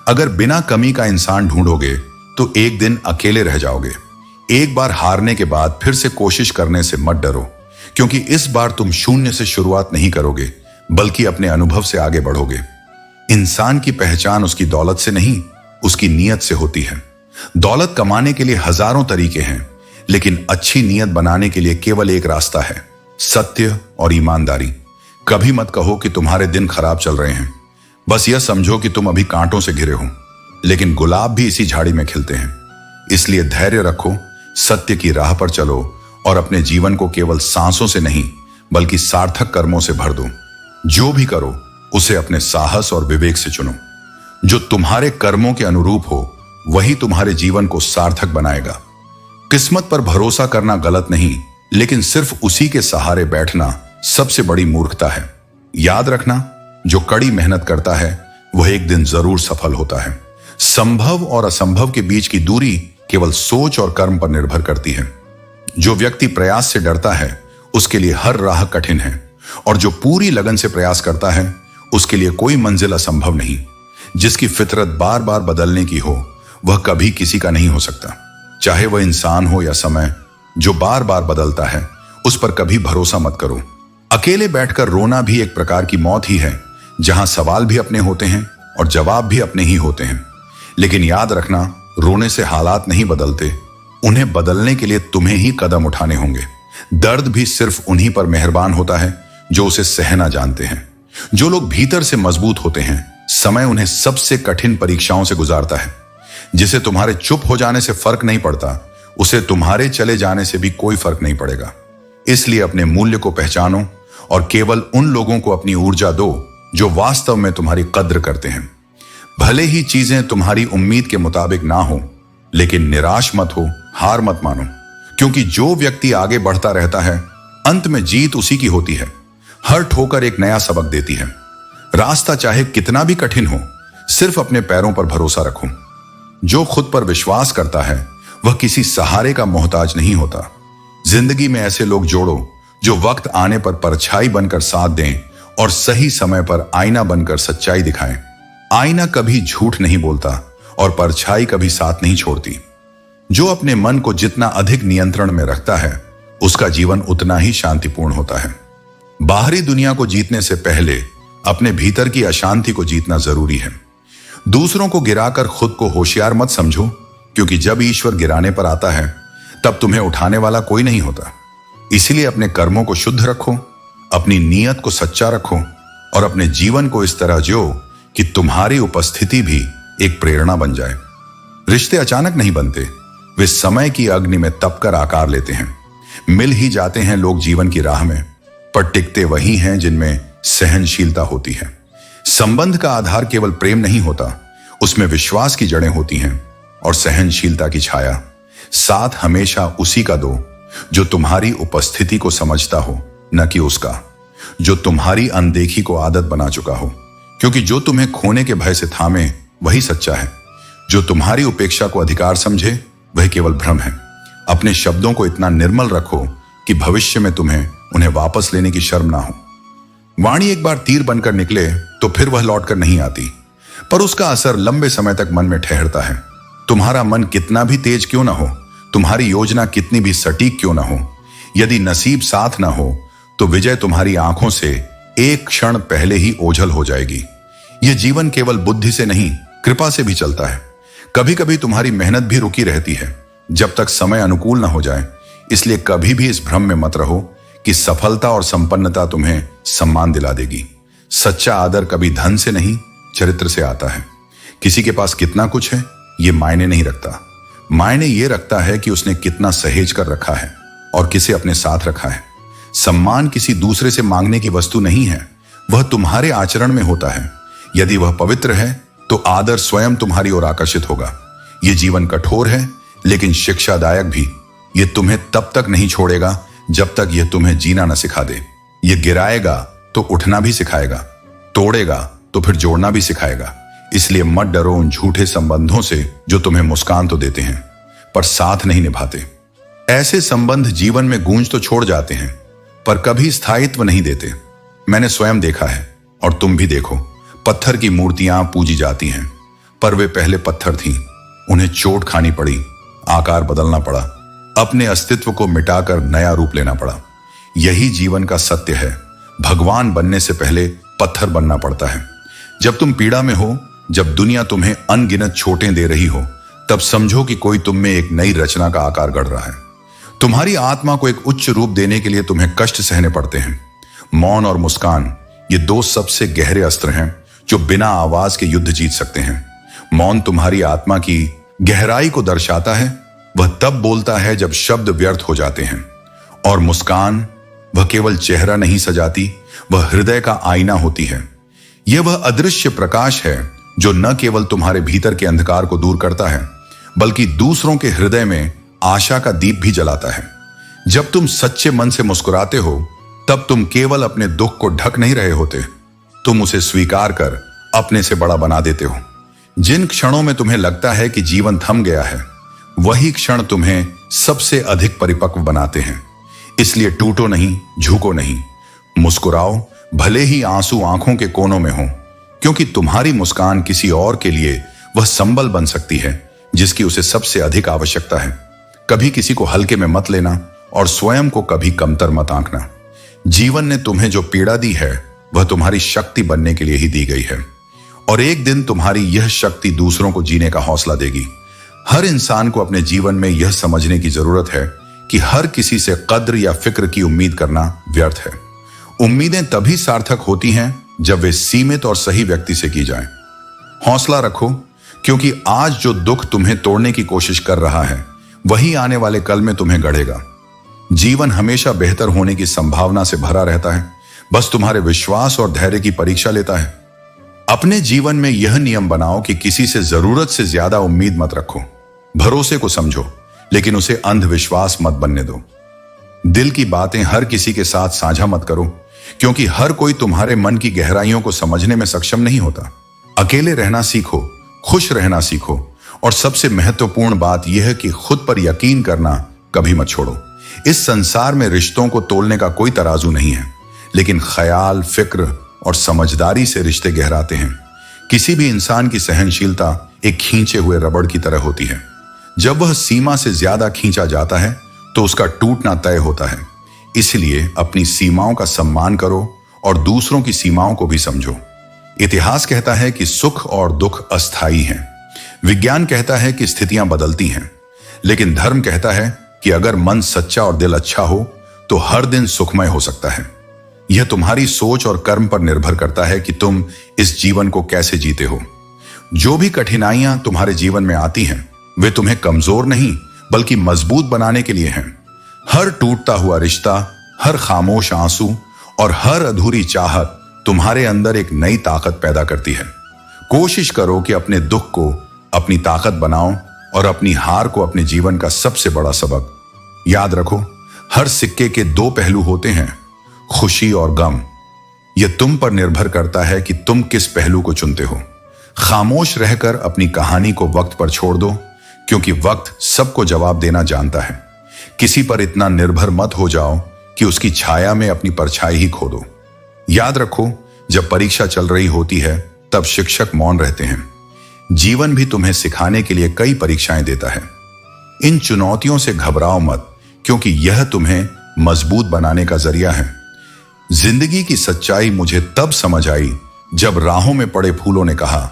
अगर बिना कमी का इंसान ढूंढोगे तो एक दिन अकेले रह जाओगे। एक बार हारने के बाद फिर से कोशिश करने से मत डरो, क्योंकि इस बार तुम शून्य से शुरुआत नहीं करोगे, बल्कि अपने अनुभव से आगे बढ़ोगे। इंसान की पहचान उसकी दौलत से नहीं, उसकी नीयत से होती है। दौलत कमाने के लिए हजारों तरीके हैं, लेकिन अच्छी नीयत बनाने के लिए केवल एक रास्ता है, सत्य और ईमानदारी। कभी मत कहो कि तुम्हारे दिन खराब चल रहे हैं। बस यह समझो कि तुम अभी कांटों से घिरे हो, लेकिन गुलाब भी इसी झाड़ी में खिलते हैं। इसलिए धैर्य रखो, सत्य की राह पर चलो और अपने जीवन को केवल सांसों से नहीं, बल्कि सार्थक कर्मों से भर दो। जो भी करो उसे अपने साहस और विवेक से चुनो। जो तुम्हारे कर्मों के अनुरूप हो वही तुम्हारे जीवन को सार्थक बनाएगा। किस्मत पर भरोसा करना गलत नहीं, लेकिन सिर्फ उसी के सहारे बैठना सबसे बड़ी मूर्खता है। याद रखना, जो कड़ी मेहनत करता है वह एक दिन जरूर सफल होता है। संभव और असंभव के बीच की दूरी केवल सोच और कर्म पर निर्भर करती है। जो व्यक्ति प्रयास से डरता है उसके लिए हर राह कठिन है, और जो पूरी लगन से प्रयास करता है उसके लिए कोई मंजिल असंभव नहीं। जिसकी फितरत बार बार बदलने की हो वह कभी किसी का नहीं हो सकता। चाहे वह इंसान हो या समय, जो बार बार बदलता है उस पर कभी भरोसा मत करो। अकेले बैठकर रोना भी एक प्रकार की मौत ही है, जहां सवाल भी अपने होते हैं और जवाब भी अपने ही होते हैं। लेकिन याद रखना, रोने से हालात नहीं बदलते, उन्हें बदलने के लिए तुम्हें ही कदम उठाने होंगे। दर्द भी सिर्फ उन्हीं पर मेहरबान होता है जो उसे सहना जानते हैं। जो लोग भीतर से मजबूत होते हैं, समय उन्हें सबसे कठिन परीक्षाओं से गुजारता है। जिसे तुम्हारे चुप हो जाने से फर्क नहीं पड़ता, उसे तुम्हारे चले जाने से भी कोई फर्क नहीं पड़ेगा। इसलिए अपने मूल्य को पहचानो और केवल उन लोगों को अपनी ऊर्जा दो जो वास्तव में तुम्हारी कद्र करते हैं। भले ही चीजें तुम्हारी उम्मीद के मुताबिक ना हो, लेकिन निराश मत हो, हार मत मानो, क्योंकि जो व्यक्ति आगे बढ़ता रहता है अंत में जीत उसी की होती है। हर ठोकर एक नया सबक देती है। रास्ता चाहे कितना भी कठिन हो, सिर्फ अपने पैरों पर भरोसा रखो। जो खुद पर विश्वास करता है वह किसी सहारे का मोहताज नहीं होता। जिंदगी में ऐसे लोग जोड़ो जो वक्त आने पर परछाई बनकर साथ दें और सही समय पर आईना बनकर सच्चाई दिखाएं। आईना कभी झूठ नहीं बोलता और परछाई कभी साथ नहीं छोड़ती। जो अपने मन को जितना अधिक नियंत्रण में रखता है, उसका जीवन उतना ही शांतिपूर्ण होता है। बाहरी दुनिया को जीतने से पहले अपने भीतर की अशांति को जीतना जरूरी है। दूसरों को गिराकर खुद को होशियार मत समझो, क्योंकि जब ईश्वर गिराने पर आता है तब तुम्हें उठाने वाला कोई नहीं होता। इसलिए अपने कर्मों को शुद्ध रखो, अपनी नीयत को सच्चा रखो और अपने जीवन को इस तरह जियो कि तुम्हारी उपस्थिति भी एक प्रेरणा बन जाए। रिश्ते अचानक नहीं बनते, वे समय की अग्नि में तपकर आकार लेते हैं। मिल ही जाते हैं लोग जीवन की राह में, पर टिकते वही हैं जिनमें सहनशीलता होती है। संबंध का आधार केवल प्रेम नहीं होता, उसमें विश्वास की जड़ें होती हैं और सहनशीलता की छाया। साथ हमेशा उसी का दो जो तुम्हारी उपस्थिति को समझता हो, न कि उसका जो तुम्हारी अनदेखी को आदत बना चुका हो। क्योंकि जो तुम्हें खोने के भय से थामे वही सच्चा है। जो तुम्हारी उपेक्षा को अधिकार समझे वह केवल भ्रम है। अपने शब्दों को इतना निर्मल रखो कि भविष्य में तुम्हें उन्हें वापस लेने की शर्म ना हो। वाणी एक बार तीर बनकर निकले तो फिर वह लौटकर नहीं आती, पर उसका असर लंबे समय तक मन में ठहरता है। तुम्हारा मन कितना भी तेज क्यों ना हो, तुम्हारी योजना कितनी भी सटीक क्यों ना हो, यदि नसीब साथ ना हो तो विजय तुम्हारी आंखों से एक क्षण पहले ही ओझल हो जाएगी। यह जीवन केवल बुद्धि से नहीं, कृपा से भी चलता है। कभी कभी तुम्हारी मेहनत भी रुकी रहती है जब तक समय अनुकूल ना हो जाए। इसलिए कभी भी इस भ्रम में मत रहो कि सफलता और संपन्नता तुम्हें सम्मान दिला देगी। सच्चा आदर कभी धन से नहीं, चरित्र से आता है। किसी के पास कितना कुछ है ये मायने नहीं रखता। मायने ये रखता है कि उसने कितना सहेज कर रखा है और किसे अपने साथ रखा है। सम्मान किसी दूसरे से मांगने की वस्तु नहीं है, वह तुम्हारे आचरण में होता है। यदि वह पवित्र है तो आदर स्वयं तुम्हारी ओर आकर्षित होगा। यह जीवन कठोर है लेकिन शिक्षादायक भी। यह तुम्हें तब तक नहीं छोड़ेगा जब तक यह तुम्हें जीना न सिखा दे। यह गिराएगा तो उठना भी सिखाएगा, तोड़ेगा तो फिर जोड़ना भी सिखाएगा। इसलिए मत डरो उन झूठे संबंधों से जो तुम्हें मुस्कान तो देते हैं पर साथ नहीं निभाते। ऐसे संबंध जीवन में गूंज तो छोड़ जाते हैं पर कभी स्थायित्व नहीं देते। मैंने स्वयं देखा है और तुम भी देखो। पत्थर की मूर्तियां पूजी जाती हैं पर वे पहले पत्थर थीं। उन्हें चोट खानी पड़ी, आकार बदलना पड़ा, अपने अस्तित्व को मिटाकर नया रूप लेना पड़ा। यही जीवन का सत्य है। भगवान बनने से पहले पत्थर बनना पड़ता है। जब तुम पीड़ा में हो, जब दुनिया तुम्हें अनगिनत चोटें दे रही हो, तब समझो कि कोई तुम में एक नई रचना का आकार गढ़ रहा है। तुम्हारी आत्मा को एक उच्च रूप देने के लिए तुम्हें कष्ट सहने पड़ते हैं। मौन और मुस्कान ये दो सबसे गहरे अस्त्र हैं जो बिना आवाज के युद्ध जीत सकते हैं। मौन तुम्हारी आत्मा की गहराई को दर्शाता है। वह तब बोलता है जब शब्द व्यर्थ हो जाते हैं। और मुस्कान वह केवल चेहरा नहीं सजाती, वह हृदय का आईना होती है। यह वह अदृश्य प्रकाश है जो न केवल तुम्हारे भीतर के अंधकार को दूर करता है बल्कि दूसरों के हृदय में आशा का दीप भी जलाता है। जब तुम सच्चे मन से मुस्कुराते हो तब तुम केवल अपने दुख को ढक नहीं रहे होते, तुम उसे स्वीकार कर अपने से बड़ा बना देते हो। जिन क्षणों में तुम्हें लगता है कि जीवन थम गया है, वही क्षण तुम्हें सबसे अधिक परिपक्व बनाते हैं। इसलिए टूटो नहीं, झुको नहीं, मुस्कुराओ, भले ही आंसू आंखों के कोनों में हो, क्योंकि तुम्हारी मुस्कान किसी और के लिए वह संबल बन सकती है जिसकी उसे सबसे अधिक आवश्यकता है। कभी किसी को हल्के में मत लेना और स्वयं को कभी कमतर मत आंकना। जीवन ने तुम्हें जो पीड़ा दी है वह तुम्हारी शक्ति बनने के लिए ही दी गई है और एक दिन तुम्हारी यह शक्ति दूसरों को जीने का हौसला देगी। हर इंसान को अपने जीवन में यह समझने की जरूरत है कि हर किसी से कद्र या फिक्र की उम्मीद करना व्यर्थ है। उम्मीदें तभी सार्थक होती हैं जब वे सीमित और सही व्यक्ति से की जाएं। हौसला रखो, क्योंकि आज जो दुख तुम्हें तोड़ने की कोशिश कर रहा है वही आने वाले कल में तुम्हें गढ़ेगा। जीवन हमेशा बेहतर होने की संभावना से भरा रहता है, बस तुम्हारे विश्वास और धैर्य की परीक्षा लेता है। अपने जीवन में यह नियम बनाओ कि किसी से जरूरत से ज्यादा उम्मीद मत रखो। भरोसे को समझो लेकिन उसे अंधविश्वास मत बनने दो। दिल की बातें हर किसी के साथ साझा मत करो, क्योंकि हर कोई तुम्हारे मन की गहराइयों को समझने में सक्षम नहीं होता। अकेले रहना सीखो, खुश रहना सीखो और सबसे महत्वपूर्ण बात यह है कि खुद पर यकीन करना कभी मत छोड़ो। इस संसार में रिश्तों को तोलने का कोई तराजू नहीं है, लेकिन ख्याल, फिक्र और समझदारी से रिश्ते गहराते हैं। किसी भी इंसान की सहनशीलता एक खींचे हुए रबड़ की तरह होती है। जब वह सीमा से ज्यादा खींचा जाता है तो उसका टूटना तय होता है। इसलिए अपनी सीमाओं का सम्मान करो और दूसरों की सीमाओं को भी समझो। इतिहास कहता है कि सुख और दुख अस्थायी हैं। विज्ञान कहता है कि स्थितियां बदलती हैं, लेकिन धर्म कहता है कि अगर मन सच्चा और दिल अच्छा हो तो हर दिन सुखमय हो सकता है। यह तुम्हारी सोच और कर्म पर निर्भर करता है कि तुम इस जीवन को कैसे जीते हो। जो भी कठिनाइयां तुम्हारे जीवन में आती हैं, वे तुम्हें कमजोर नहीं बल्कि मजबूत बनाने के लिए हैं। हर टूटता हुआ रिश्ता, हर खामोश आंसू और हर अधूरी चाहत तुम्हारे अंदर एक नई ताकत पैदा करती है। कोशिश करो कि अपने दुख को अपनी ताकत बनाओ और अपनी हार को अपने जीवन का सबसे बड़ा सबक। याद रखो, हर सिक्के के दो पहलू होते हैं, खुशी और गम। यह तुम पर निर्भर करता है कि तुम किस पहलू को चुनते हो। खामोश रहकर अपनी कहानी को वक्त पर छोड़ दो, क्योंकि वक्त सबको जवाब देना जानता है। किसी पर इतना निर्भर मत हो जाओ कि उसकी छाया में अपनी परछाई ही खो दो। याद रखो, जब परीक्षा चल रही होती है तब शिक्षक मौन रहते हैं। जीवन भी तुम्हें सिखाने के लिए कई परीक्षाएं देता है। इन चुनौतियों से घबराओ मत, क्योंकि यह तुम्हें मजबूत बनाने का जरिया है। जिंदगी की सच्चाई मुझे तब समझ आई जब राहों में पड़े फूलों ने कहा,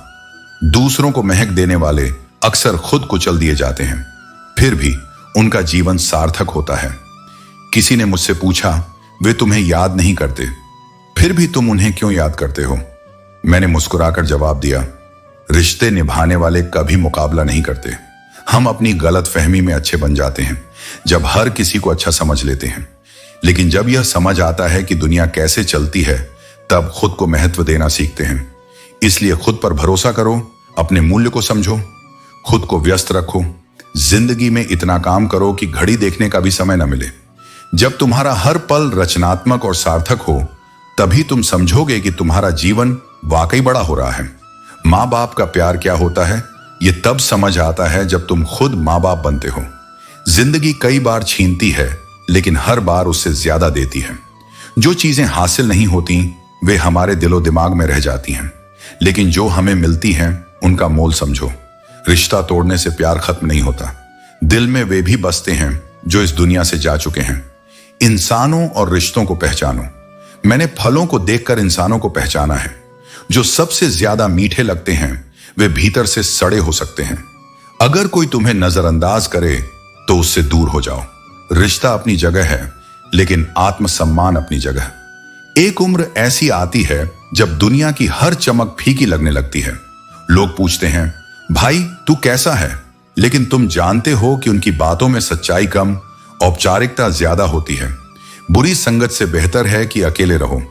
दूसरों को महक देने वाले अक्सर खुद कुचल दिए जाते हैं, फिर भी उनका जीवन सार्थक होता है। किसी ने मुझसे पूछा, वे तुम्हें याद नहीं करते, फिर भी तुम उन्हें क्यों याद करते हो? मैंने मुस्कुराकर जवाब दिया, रिश्ते निभाने वाले कभी मुकाबला नहीं करते। हम अपनी गलत फहमी में अच्छे बन जाते हैं जब हर किसी को अच्छा समझ लेते हैं, लेकिन जब यह समझ आता है कि दुनिया कैसे चलती है तब खुद को महत्व देना सीखते हैं। इसलिए खुद पर भरोसा करो, अपने मूल्य को समझो, खुद को व्यस्त रखो। जिंदगी में इतना काम करो कि घड़ी देखने का भी समय न मिले। जब तुम्हारा हर पल रचनात्मक और सार्थक हो, तभी तुम समझोगे कि तुम्हारा जीवन वाकई बड़ा हो रहा है। माँ बाप का प्यार क्या होता है, यह तब समझ आता है जब तुम खुद माँ बाप बनते हो। जिंदगी कई बार छीनती है, लेकिन हर बार उससे ज्यादा देती है। जो चीजें हासिल नहीं होती वे हमारे दिलो दिमाग में रह जाती हैं, लेकिन जो हमें मिलती हैं उनका मोल समझो। रिश्ता तोड़ने से प्यार खत्म नहीं होता, दिल में वे भी बसते हैं जो इस दुनिया से जा चुके हैं। इंसानों और रिश्तों को पहचानो। मैंने फलों को देखकर इंसानों को पहचाना है। जो सबसे ज्यादा मीठे लगते हैं वे भीतर से सड़े हो सकते हैं। अगर कोई तुम्हें नजरअंदाज करे तो उससे दूर हो जाओ। रिश्ता अपनी जगह है, लेकिन आत्मसम्मान अपनी जगह। एक उम्र ऐसी आती है जब दुनिया की हर चमक फीकी लगने लगती है। लोग पूछते हैं, भाई तू कैसा है? लेकिन तुम जानते हो कि उनकी बातों में सच्चाई कम, औपचारिकता ज्यादा होती है। बुरी संगत से बेहतर है कि अकेले रहो।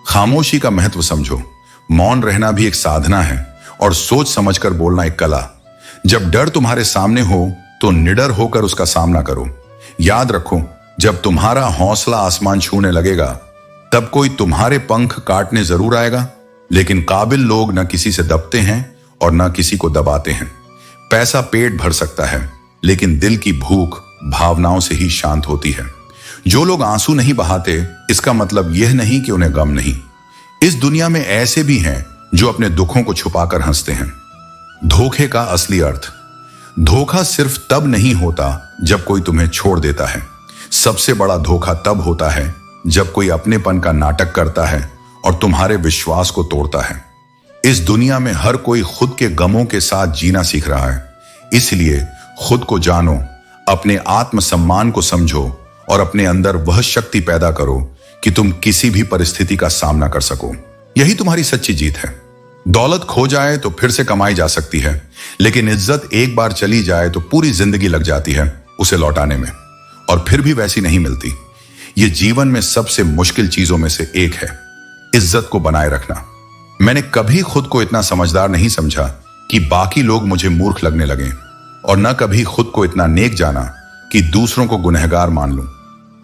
खामोशी का महत्व समझो। मौन रहना भी एक साधना है और सोच समझकर बोलना एक कला। जब डर तुम्हारे सामने हो तो निडर होकर उसका सामना करो। याद रखो, जब तुम्हारा हौसला आसमान छूने लगेगा तब कोई तुम्हारे पंख काटने जरूर आएगा, लेकिन काबिल लोग न किसी से दबते हैं और न किसी को दबाते हैं। पैसा पेट भर सकता है, लेकिन दिल की भूख भावनाओं से ही शांत होती है। जो लोग आंसू नहीं बहाते, इसका मतलब यह नहीं कि उन्हें गम नहीं। इस दुनिया में ऐसे भी हैं जो अपने दुखों को छुपाकर हंसते हैं। धोखे का असली अर्थ। धोखा सिर्फ तब नहीं होता जब कोई तुम्हें छोड़ देता है। सबसे बड़ा धोखा तब होता है जब कोई अपनेपन का नाटक करता है और तुम्हारे विश्वास को तोड़ता है। इस दुनिया में हर कोई खुद के गमों के साथ जीना सीख रहा है। इसलिए खुद को जानो, अपने आत्मसम्मान को समझो और अपने अंदर वह शक्ति पैदा करो कि तुम किसी भी परिस्थिति का सामना कर सको। यही तुम्हारी सच्ची जीत है। दौलत खो जाए तो फिर से कमाई जा सकती है, लेकिन इज्जत एक बार चली जाए तो पूरी जिंदगी लग जाती है उसे लौटाने में, और फिर भी वैसी नहीं मिलती। यह जीवन में सबसे मुश्किल चीजों में से एक है, इज्जत को बनाए रखना। मैंने कभी खुद को इतना समझदार नहीं समझा कि बाकी लोग मुझे मूर्ख लगने लगे, और न कभी खुद को इतना नेक जाना कि दूसरों को गुनहगार मान लूं।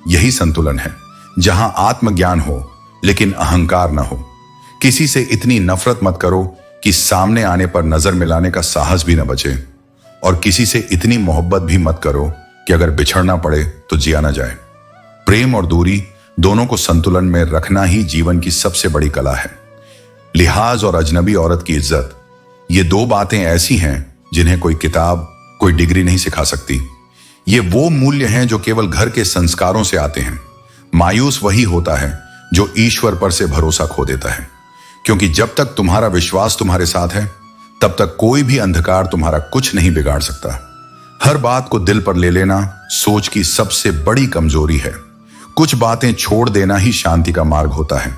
यही संतुलन है, जहां आत्मज्ञान हो लेकिन अहंकार न हो। किसी से इतनी नफरत मत करो कि सामने आने पर नजर मिलाने का साहस भी न बचे, और किसी से इतनी मोहब्बत भी मत करो कि अगर बिछड़ना पड़े तो जिया न जाए। प्रेम और दूरी दोनों को संतुलन में रखना ही जीवन की सबसे बड़ी कला है। लिहाज और अजनबी औरत की इज्जत, ये दो बातें ऐसी हैं जिन्हें कोई किताब, कोई डिग्री नहीं सिखा सकती। ये वो मूल्य हैं जो केवल घर के संस्कारों से आते हैं। मायूस वही होता है जो ईश्वर पर से भरोसा खो देता है, क्योंकि जब तक तुम्हारा विश्वास तुम्हारे साथ है तब तक कोई भी अंधकार तुम्हारा कुछ नहीं बिगाड़ सकता। हर बात को दिल पर ले लेना सोच की सबसे बड़ी कमजोरी है। कुछ बातें छोड़ देना ही शांति का मार्ग होता है।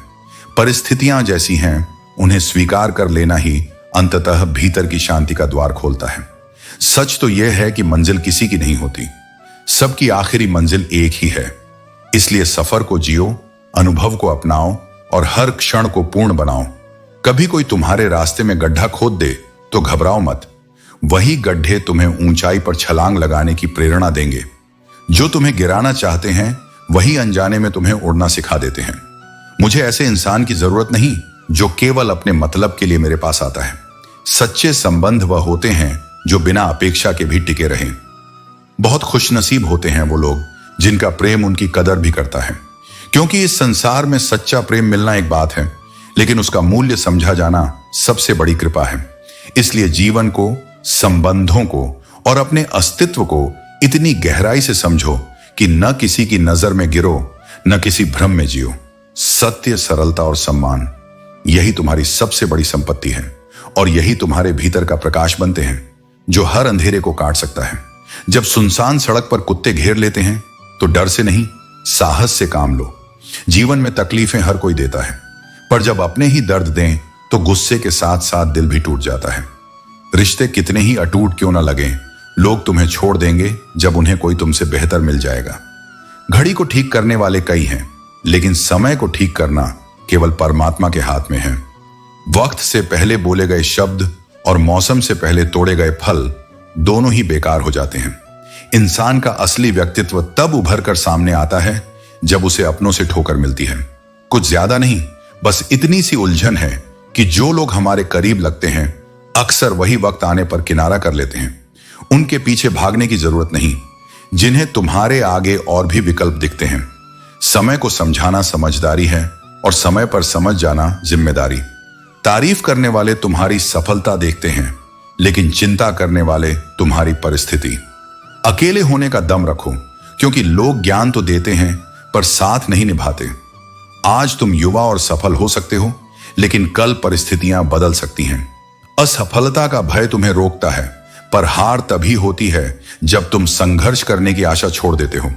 परिस्थितियां जैसी हैं उन्हें स्वीकार कर लेना ही अंततः भीतर की शांति का द्वार खोलता है। सच तो यह है कि मंजिल किसी की नहीं होती, सबकी आखिरी मंजिल एक ही है। इसलिए सफर को जियो, अनुभव को अपनाओ और हर क्षण को पूर्ण बनाओ। कभी कोई तुम्हारे रास्ते में गड्ढा खोद दे तो घबराओ मत। वही गड्ढे तुम्हें ऊंचाई पर छलांग लगाने की प्रेरणा देंगे। जो तुम्हें गिराना चाहते हैं वही अनजाने में तुम्हें उड़ना सिखा देते हैं। मुझे ऐसे इंसान की जरूरत नहीं जो केवल अपने मतलब के लिए मेरे पास आता है। सच्चे संबंध वह होते हैं जो बिना अपेक्षा के भी टिके रहें। बहुत खुशनसीब होते हैं वो लोग जिनका प्रेम उनकी कदर भी करता है, क्योंकि इस संसार में सच्चा प्रेम मिलना एक बात है, लेकिन उसका मूल्य समझा जाना सबसे बड़ी कृपा है। इसलिए जीवन को, संबंधों को और अपने अस्तित्व को इतनी गहराई से समझो कि न किसी की नजर में गिरो, न किसी भ्रम में जियो। सत्य, सरलता और सम्मान, यही तुम्हारी सबसे बड़ी संपत्ति है और यही तुम्हारे भीतर का प्रकाश बनते हैं जो हर अंधेरे को काट सकता है। जब सुनसान सड़क पर कुत्ते घेर लेते हैं तो डर से नहीं, साहस से काम लो। जीवन में तकलीफें हर कोई देता है, पर जब अपने ही दर्द दें तो गुस्से के साथ साथ दिल भी टूट जाता है। रिश्ते कितने ही अटूट क्यों ना लगें, लोग तुम्हें छोड़ देंगे जब उन्हें कोई तुमसे बेहतर मिल जाएगा। घड़ी को ठीक करने वाले कई हैं, लेकिन समय को ठीक करना केवल परमात्मा के हाथ में है। वक्त से पहले बोले गए शब्द और मौसम से पहले तोड़े गए फल दोनों ही बेकार हो जाते हैं। इंसान का असली व्यक्तित्व तब उभर कर सामने आता है जब उसे अपनों से ठोकर मिलती है। कुछ ज्यादा नहीं, बस इतनी सी उलझन है कि जो लोग हमारे करीब लगते हैं अक्सर वही वक्त आने पर किनारा कर लेते हैं। उनके पीछे भागने की जरूरत नहीं जिन्हें तुम्हारे आगे और भी विकल्प दिखते हैं। समय को समझाना समझदारी है और समय पर समझ जाना जिम्मेदारी। तारीफ करने वाले तुम्हारी सफलता देखते हैं, लेकिन चिंता करने वाले तुम्हारी परिस्थिति। अकेले होने का दम रखो, क्योंकि लोग ज्ञान तो देते हैं पर साथ नहीं निभाते। आज तुम युवा और सफल हो सकते हो, लेकिन कल परिस्थितियां बदल सकती हैं। असफलता का भय तुम्हें रोकता है, पर हार तभी होती है जब तुम संघर्ष करने की आशा छोड़ देते हो।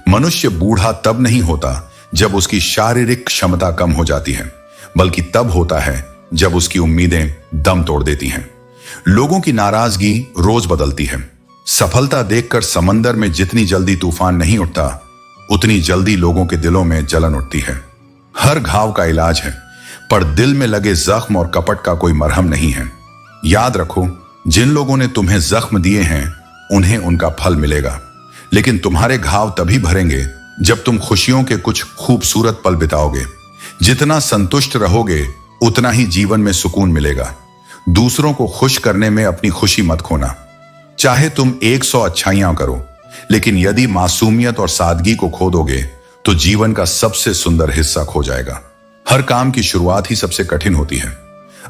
मनुष्य बूढ़ा तब नहीं होता जब उसकी शारीरिक क्षमता कम हो जाती है, बल्कि तब होता है जब उसकी उम्मीदें दम तोड़ देती हैं। लोगों की नाराजगी रोज बदलती है। सफलता देखकर समंदर में जितनी जल्दी तूफान नहीं उठता, उतनी जल्दी लोगों के दिलों में जलन उठती है। हर घाव का इलाज है, पर दिल में लगे जख्म और कपट का कोई मरहम नहीं है। याद रखो, जिन लोगों ने तुम्हें जख्म दिए हैं उन्हें उनका फल मिलेगा, लेकिन तुम्हारे घाव तभी भरेंगे जब तुम खुशियों के कुछ खूबसूरत पल बिताओगे। जितना संतुष्ट रहोगे उतना ही जीवन में सुकून मिलेगा। दूसरों को खुश करने में अपनी खुशी मत खोना। चाहे तुम 100 अच्छाइयां करो, लेकिन यदि मासूमियत और सादगी को खो दोगे तो जीवन का सबसे सुंदर हिस्सा खो जाएगा। हर काम की शुरुआत ही सबसे कठिन होती है।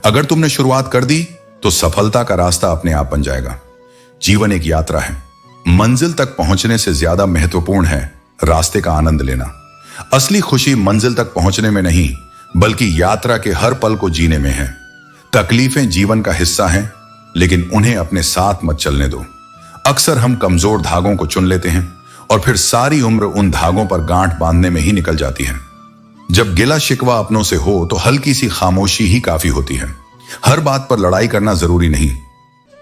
अगर तुमने शुरुआत कर दी तो सफलता का रास्ता अपने आप बन जाएगा। जीवन एक यात्रा है। मंजिल तक पहुंचने से ज्यादा महत्वपूर्ण है रास्ते का आनंद लेना। असली खुशी मंजिल तक पहुंचने में नहीं, बल्कि यात्रा के हर पल को जीने में है। तकलीफें जीवन का हिस्सा हैं, लेकिन उन्हें अपने साथ मत चलने दो। अक्सर हम कमजोर धागों को चुन लेते हैं और फिर सारी उम्र उन धागों पर गांठ बांधने में ही निकल जाती है। जब गिला शिकवा अपनों से हो तो हल्की सी खामोशी ही काफी होती है। हर बात पर लड़ाई करना जरूरी नहीं।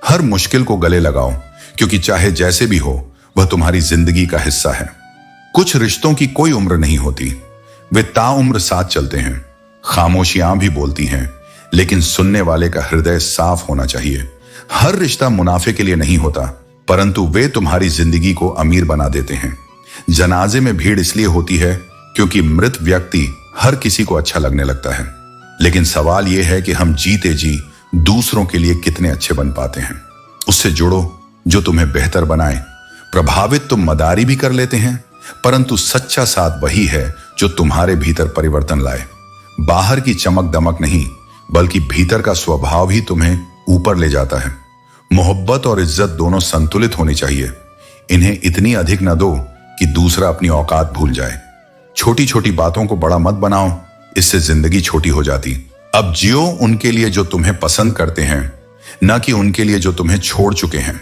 हर मुश्किल को गले लगाओ, क्योंकि चाहे जैसे भी हो वह तुम्हारी जिंदगी का हिस्सा है। कुछ रिश्तों की कोई उम्र नहीं होती, वे ताउम्र साथ चलते हैं। खामोशियां भी बोलती हैं, लेकिन सुनने वाले का हृदय साफ होना चाहिए। हर रिश्ता मुनाफे के लिए नहीं होता, परंतु वे तुम्हारी जिंदगी को अमीर बना देते हैं। जनाजे में भीड़ इसलिए होती है क्योंकि मृत व्यक्ति हर किसी को अच्छा लगने लगता है, लेकिन सवाल यह है कि हम जीते जी दूसरों के लिए कितने अच्छे बन पाते हैं। उससे जुड़ो जो तुम्हें बेहतर बनाए। प्रभावित तुम मदारी भी कर लेते हैं, परंतु सच्चा साथ वही है जो तुम्हारे भीतर परिवर्तन लाए। बाहर की चमक दमक नहीं, बल्कि भीतर का स्वभाव ही तुम्हें ऊपर ले जाता है। मोहब्बत और इज्जत दोनों संतुलित होनी चाहिए। इन्हें इतनी अधिक न दो कि दूसरा अपनी औकात भूल जाए। छोटी छोटी बातों को बड़ा मत बनाओ, इससे जिंदगी छोटी हो जाती। अब जियो उनके लिए जो तुम्हें पसंद करते हैं, न कि उनके लिए जो तुम्हें छोड़ चुके हैं।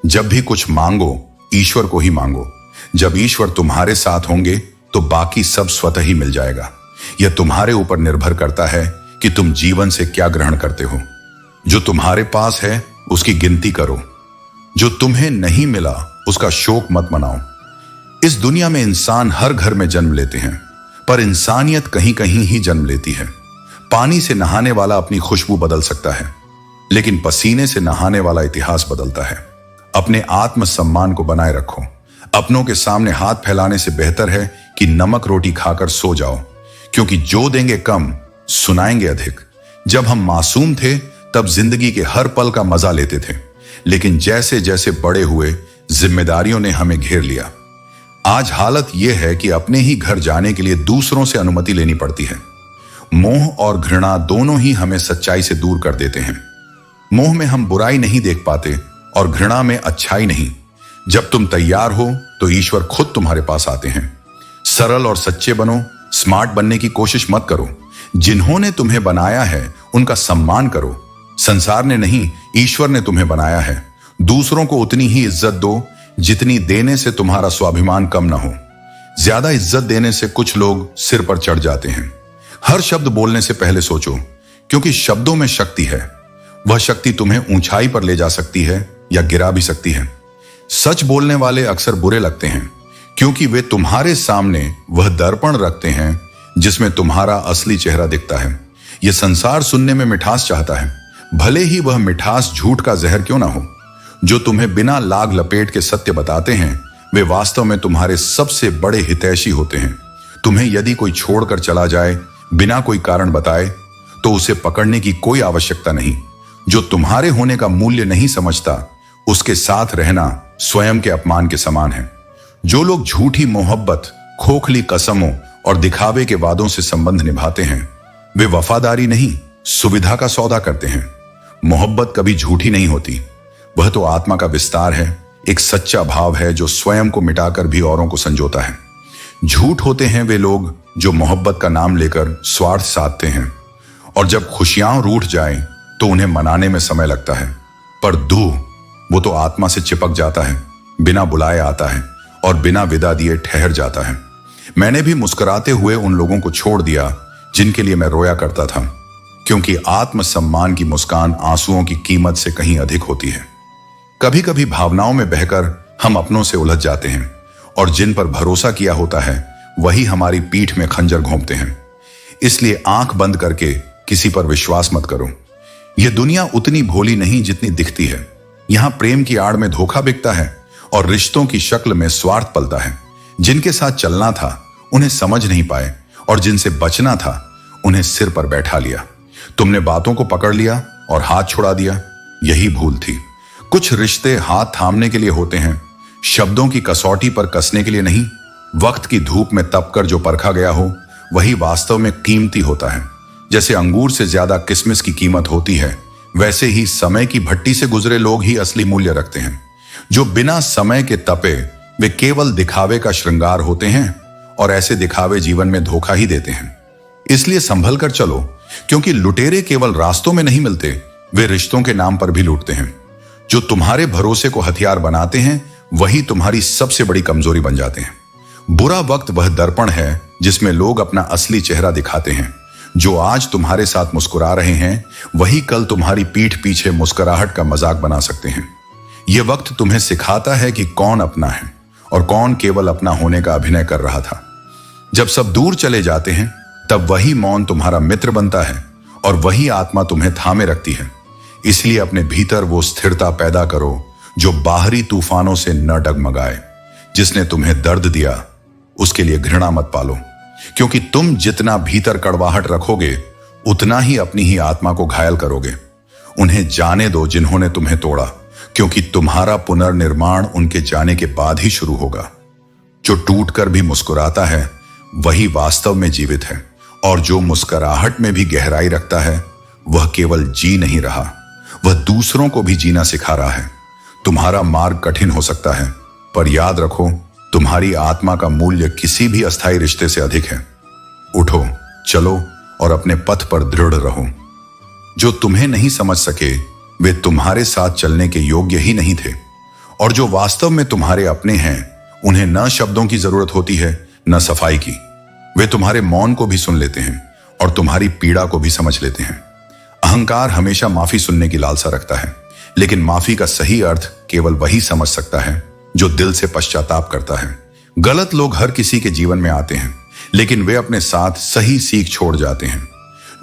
जब भी कुछ मांगो, ईश्वर को ही मांगो। जब ईश्वर तुम्हारे साथ होंगे तो बाकी सब स्वतः ही मिल जाएगा। यह तुम्हारे ऊपर निर्भर करता है कि तुम जीवन से क्या ग्रहण करते हो। जो तुम्हारे पास है उसकी गिनती करो, जो तुम्हें नहीं मिला उसका शोक मत मनाओ। इस दुनिया में इंसान हर घर में जन्म लेते हैं, पर इंसानियत कहीं कहीं ही जन्म लेती है। पानी से नहाने वाला अपनी खुशबू बदल सकता है, लेकिन पसीने से नहाने वाला इतिहास बदलता है। अपने आत्मसम्मान को बनाए रखो। अपनों के सामने हाथ फैलाने से बेहतर है कि नमक रोटी खाकर सो जाओ, क्योंकि जो देंगे कम, सुनाएंगे अधिक। जब हम मासूम थे तब जिंदगी के हर पल का मजा लेते थे, लेकिन जैसे जैसे बड़े हुए जिम्मेदारियों ने हमें घेर लिया। आज हालत यह है कि अपने ही घर जाने के लिए दूसरों से अनुमति लेनी पड़ती है। मोह और घृणा दोनों ही हमें सच्चाई से दूर कर देते हैं। मोह में हम बुराई नहीं देख पाते और घृणा में अच्छाई नहीं। जब तुम तैयार हो तो ईश्वर खुद तुम्हारे पास आते हैं। सरल और सच्चे बनो, स्मार्ट बनने की कोशिश मत करो। जिन्होंने तुम्हें बनाया है उनका सम्मान करो। संसार ने नहीं, ईश्वर ने तुम्हें बनाया है। दूसरों को उतनी ही इज्जत दो जितनी देने से तुम्हारा स्वाभिमान कम ना हो। ज्यादा इज्जत देने से कुछ लोग सिर पर चढ़ जाते हैं। हर शब्द बोलने से पहले सोचो, क्योंकि शब्दों में शक्ति है। वह शक्ति तुम्हें ऊंचाई पर ले जा सकती है या गिरा भी सकती है। सच बोलने वाले अक्सर बुरे लगते हैं, क्योंकि वे तुम्हारे सामने वह दर्पण रखते हैं जिसमें तुम्हारा असली चेहरा दिखता है। यह संसार सुनने में मिठास चाहता है, भले ही वह मिठास झूठ का जहर क्यों ना हो। जो तुम्हें बिना लाग लपेट के सत्य बताते हैं, वे वास्तव में तुम्हारे सबसे बड़े हितैषी होते हैं। तुम्हें यदि कोई छोड़कर चला जाए बिना कोई कारण बताए, तो उसे पकड़ने की कोई आवश्यकता नहीं। जो तुम्हारे होने का मूल्य नहीं समझता, उसके साथ रहना स्वयं के अपमान के समान है। जो लोग झूठी मोहब्बत, खोखली कसमों और दिखावे के वादों से संबंध निभाते हैं, वे वफादारी नहीं, सुविधा का सौदा करते हैं। मोहब्बत कभी झूठी नहीं होती, वह तो आत्मा का विस्तार है, एक सच्चा भाव है जो स्वयं को मिटाकर भी औरों को संजोता है। झूठ होते हैं वे लोग जो मोहब्बत का नाम लेकर स्वार्थ साधते हैं, और जब खुशियां रूठ जाएं तो उन्हें मनाने में समय लगता है। पर दूह, वो तो आत्मा से चिपक जाता है, बिना बुलाए आता है और बिना विदा दिए ठहर जाता है। मैंने भी मुस्कुराते हुए उन लोगों को छोड़ दिया जिनके लिए मैं रोया करता था, क्योंकि आत्मसम्मान की मुस्कान आंसुओं की कीमत से कहीं अधिक होती है। कभी कभी भावनाओं में बहकर हम अपनों से उलझ जाते हैं, और जिन पर भरोसा किया होता है वही हमारी पीठ में खंजर घोंपते हैं। इसलिए आंख बंद करके किसी पर विश्वास मत करो। यह दुनिया उतनी भोली नहीं जितनी दिखती है। यहां प्रेम की आड़ में धोखा बिकता है और रिश्तों की शक्ल में स्वार्थ पलता है। जिनके साथ चलना था उन्हें समझ नहीं पाए, और जिनसे बचना था उन्हें सिर पर बैठा लिया। तुमने बातों को पकड़ लिया और हाथ छुड़ा दिया, यही भूल थी। कुछ रिश्ते हाथ थामने के लिए होते हैं, शब्दों की कसौटी पर कसने के लिए नहीं। वक्त की धूप में तपकर जो परखा गया हो वही वास्तव में कीमती होता है। जैसे अंगूर से ज्यादा किशमिश की कीमत होती है, वैसे ही समय की भट्टी से गुजरे लोग ही असली मूल्य रखते हैं। जो बिना समय के तपे, वे केवल दिखावे का श्रृंगार होते हैं, और ऐसे दिखावे जीवन में धोखा ही देते हैं। इसलिए संभल कर चलो, क्योंकि लुटेरे केवल रास्तों में नहीं मिलते, वे रिश्तों के नाम पर भी लूटते हैं। जो तुम्हारे भरोसे को हथियार बनाते हैं वही तुम्हारी सबसे बड़ी कमजोरी बन जाते हैं। बुरा वक्त वह दर्पण है जिसमें लोग अपना असली चेहरा दिखाते हैं। जो आज तुम्हारे साथ मुस्कुरा रहे हैं वही कल तुम्हारी पीठ पीछे मुस्कुराहट का मजाक बना सकते हैं। यह वक्त तुम्हें सिखाता है कि कौन अपना है और कौन केवल अपना होने का अभिनय कर रहा था। जब सब दूर चले जाते हैं तब वही मौन तुम्हारा मित्र बनता है और वही आत्मा तुम्हें थामे रखती है। इसलिए अपने भीतर वो स्थिरता पैदा करो जो बाहरी तूफानों से न डगमगाए। जिसने तुम्हें दर्द दिया उसके लिए घृणा मत पालो, क्योंकि तुम जितना भीतर कड़वाहट रखोगे उतना ही अपनी ही आत्मा को घायल करोगे। उन्हें जाने दो जिन्होंने तुम्हें तोड़ा, क्योंकि तुम्हारा पुनर्निर्माण उनके जाने के बाद ही शुरू होगा। जो टूटकर भी मुस्कुराता है वही वास्तव में जीवित है, और जो मुस्कुराहट में भी गहराई रखता है वह केवल जी नहीं रहा, वह दूसरों को भी जीना सिखा रहा है। तुम्हारा मार्ग कठिन हो सकता है, पर याद रखो तुम्हारी आत्मा का मूल्य किसी भी अस्थायी रिश्ते से अधिक है। उठो, चलो और अपने पथ पर दृढ़ रहो। जो तुम्हें नहीं समझ सके वे तुम्हारे साथ चलने के योग्य ही नहीं थे, और जो वास्तव में तुम्हारे अपने हैं उन्हें न शब्दों की जरूरत होती है न सफाई की। वे तुम्हारे मौन को भी सुन लेते हैं और तुम्हारी पीड़ा को भी समझ लेते हैं। अहंकार हमेशा माफी सुनने की लालसा रखता है, लेकिन माफी का सही अर्थ केवल वही समझ सकता है जो दिल से पश्चाताप करता है। गलत लोग हर किसी के जीवन में आते हैं, लेकिन वे अपने साथ सही सीख छोड़ जाते हैं।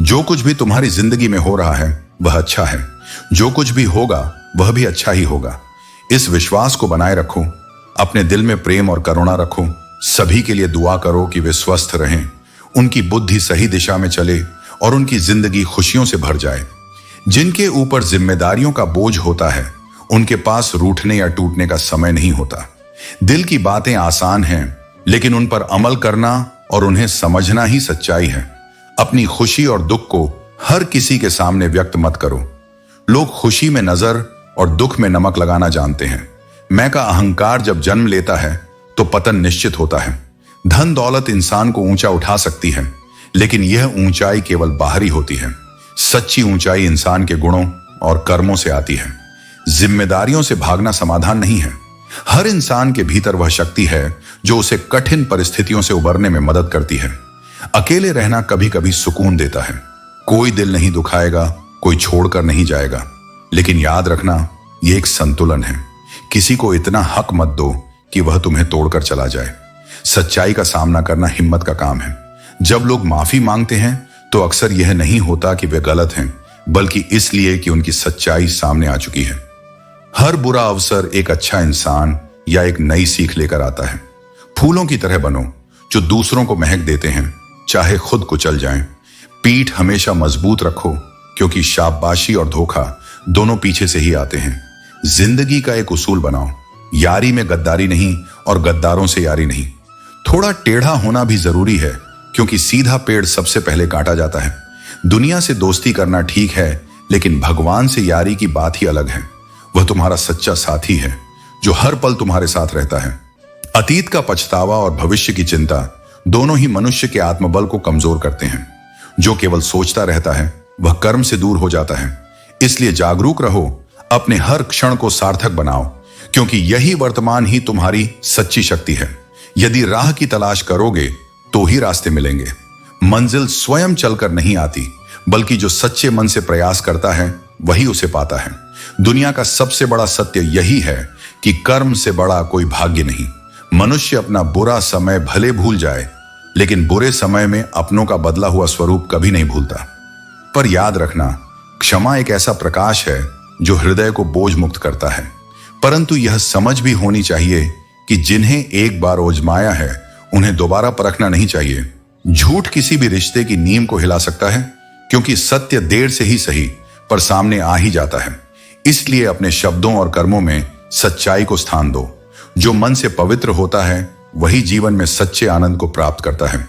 जो कुछ भी तुम्हारी जिंदगी में हो रहा है वह अच्छा है, जो कुछ भी होगा वह भी अच्छा ही होगा। इस विश्वास को बनाए रखो, अपने दिल में प्रेम और करुणा रखो। सभी के लिए दुआ करो कि वे स्वस्थ रहें, उनकी बुद्धि सही दिशा में चले और उनकी जिंदगी खुशियों से भर जाए। जिनके ऊपर जिम्मेदारियों का बोझ होता है उनके पास रूठने या टूटने का समय नहीं होता। दिल की बातें आसान हैं, लेकिन उन पर अमल करना और उन्हें समझना ही सच्चाई है। अपनी खुशी और दुख को हर किसी के सामने व्यक्त मत करो। लोग खुशी में नजर और दुख में नमक लगाना जानते हैं। मैं का अहंकार जब जन्म लेता है तो पतन निश्चित होता है। धन दौलत इंसान को ऊंचा उठा सकती है, लेकिन यह ऊंचाई केवल बाहरी होती है। सच्ची ऊंचाई इंसान के गुणों और कर्मों से आती है। जिम्मेदारियों से भागना समाधान नहीं है। हर इंसान के भीतर वह शक्ति है जो उसे कठिन परिस्थितियों से उबरने में मदद करती है। अकेले रहना कभी कभी सुकून देता है। कोई दिल नहीं दुखाएगा, कोई छोड़कर नहीं जाएगा, लेकिन याद रखना यह एक संतुलन है। किसी को इतना हक मत दो कि वह तुम्हें तोड़कर चला जाए। सच्चाई का सामना करना हिम्मत का काम है। जब लोग माफी मांगते हैं तो अक्सर यह नहीं होता कि वे गलत हैं, बल्कि इसलिए कि उनकी सच्चाई सामने आ चुकी है। हर बुरा अवसर एक अच्छा इंसान या एक नई सीख लेकर आता है। फूलों की तरह बनो जो दूसरों को महक देते हैं, चाहे खुद कुचल जाएं। पीठ हमेशा मजबूत रखो, क्योंकि शाबाशी और धोखा दोनों पीछे से ही आते हैं। जिंदगी का एक उसूल बनाओ, यारी में गद्दारी नहीं और गद्दारों से यारी नहीं। थोड़ा टेढ़ा होना भी जरूरी है, क्योंकि सीधा पेड़ सबसे पहले काटा जाता है। दुनिया से दोस्ती करना ठीक है, लेकिन भगवान से यारी की बात ही अलग है। वह तुम्हारा सच्चा साथी है जो हर पल तुम्हारे साथ रहता है। अतीत का पछतावा और भविष्य की चिंता दोनों ही मनुष्य के आत्मबल को कमजोर करते हैं। जो केवल सोचता रहता है वह कर्म से दूर हो जाता है। इसलिए जागरूक रहो, अपने हर क्षण को सार्थक बनाओ, क्योंकि यही वर्तमान ही तुम्हारी सच्ची शक्ति है। यदि राह की तलाश करोगे तो ही रास्ते मिलेंगे। मंजिल स्वयं चलकर नहीं आती, बल्कि जो सच्चे मन से प्रयास करता है वही उसे पाता है। दुनिया का सबसे बड़ा सत्य यही है कि कर्म से बड़ा कोई भाग्य नहीं। मनुष्य अपना बुरा समय भले भूल जाए, लेकिन बुरे समय में अपनों का बदला हुआ स्वरूप कभी नहीं भूलता। पर याद रखना, क्षमा एक ऐसा प्रकाश है जो हृदय को बोझ मुक्त करता है। परंतु यह समझ भी होनी चाहिए कि जिन्हें एक बार आजमाया है उन्हें दोबारा परखना नहीं चाहिए। झूठ किसी भी रिश्ते की नींव को हिला सकता है, क्योंकि सत्य देर से ही सही पर सामने आ ही जाता है। इसलिए अपने शब्दों और कर्मों में सच्चाई को स्थान दो। जो मन से पवित्र होता है वही जीवन में सच्चे आनंद को प्राप्त करता है।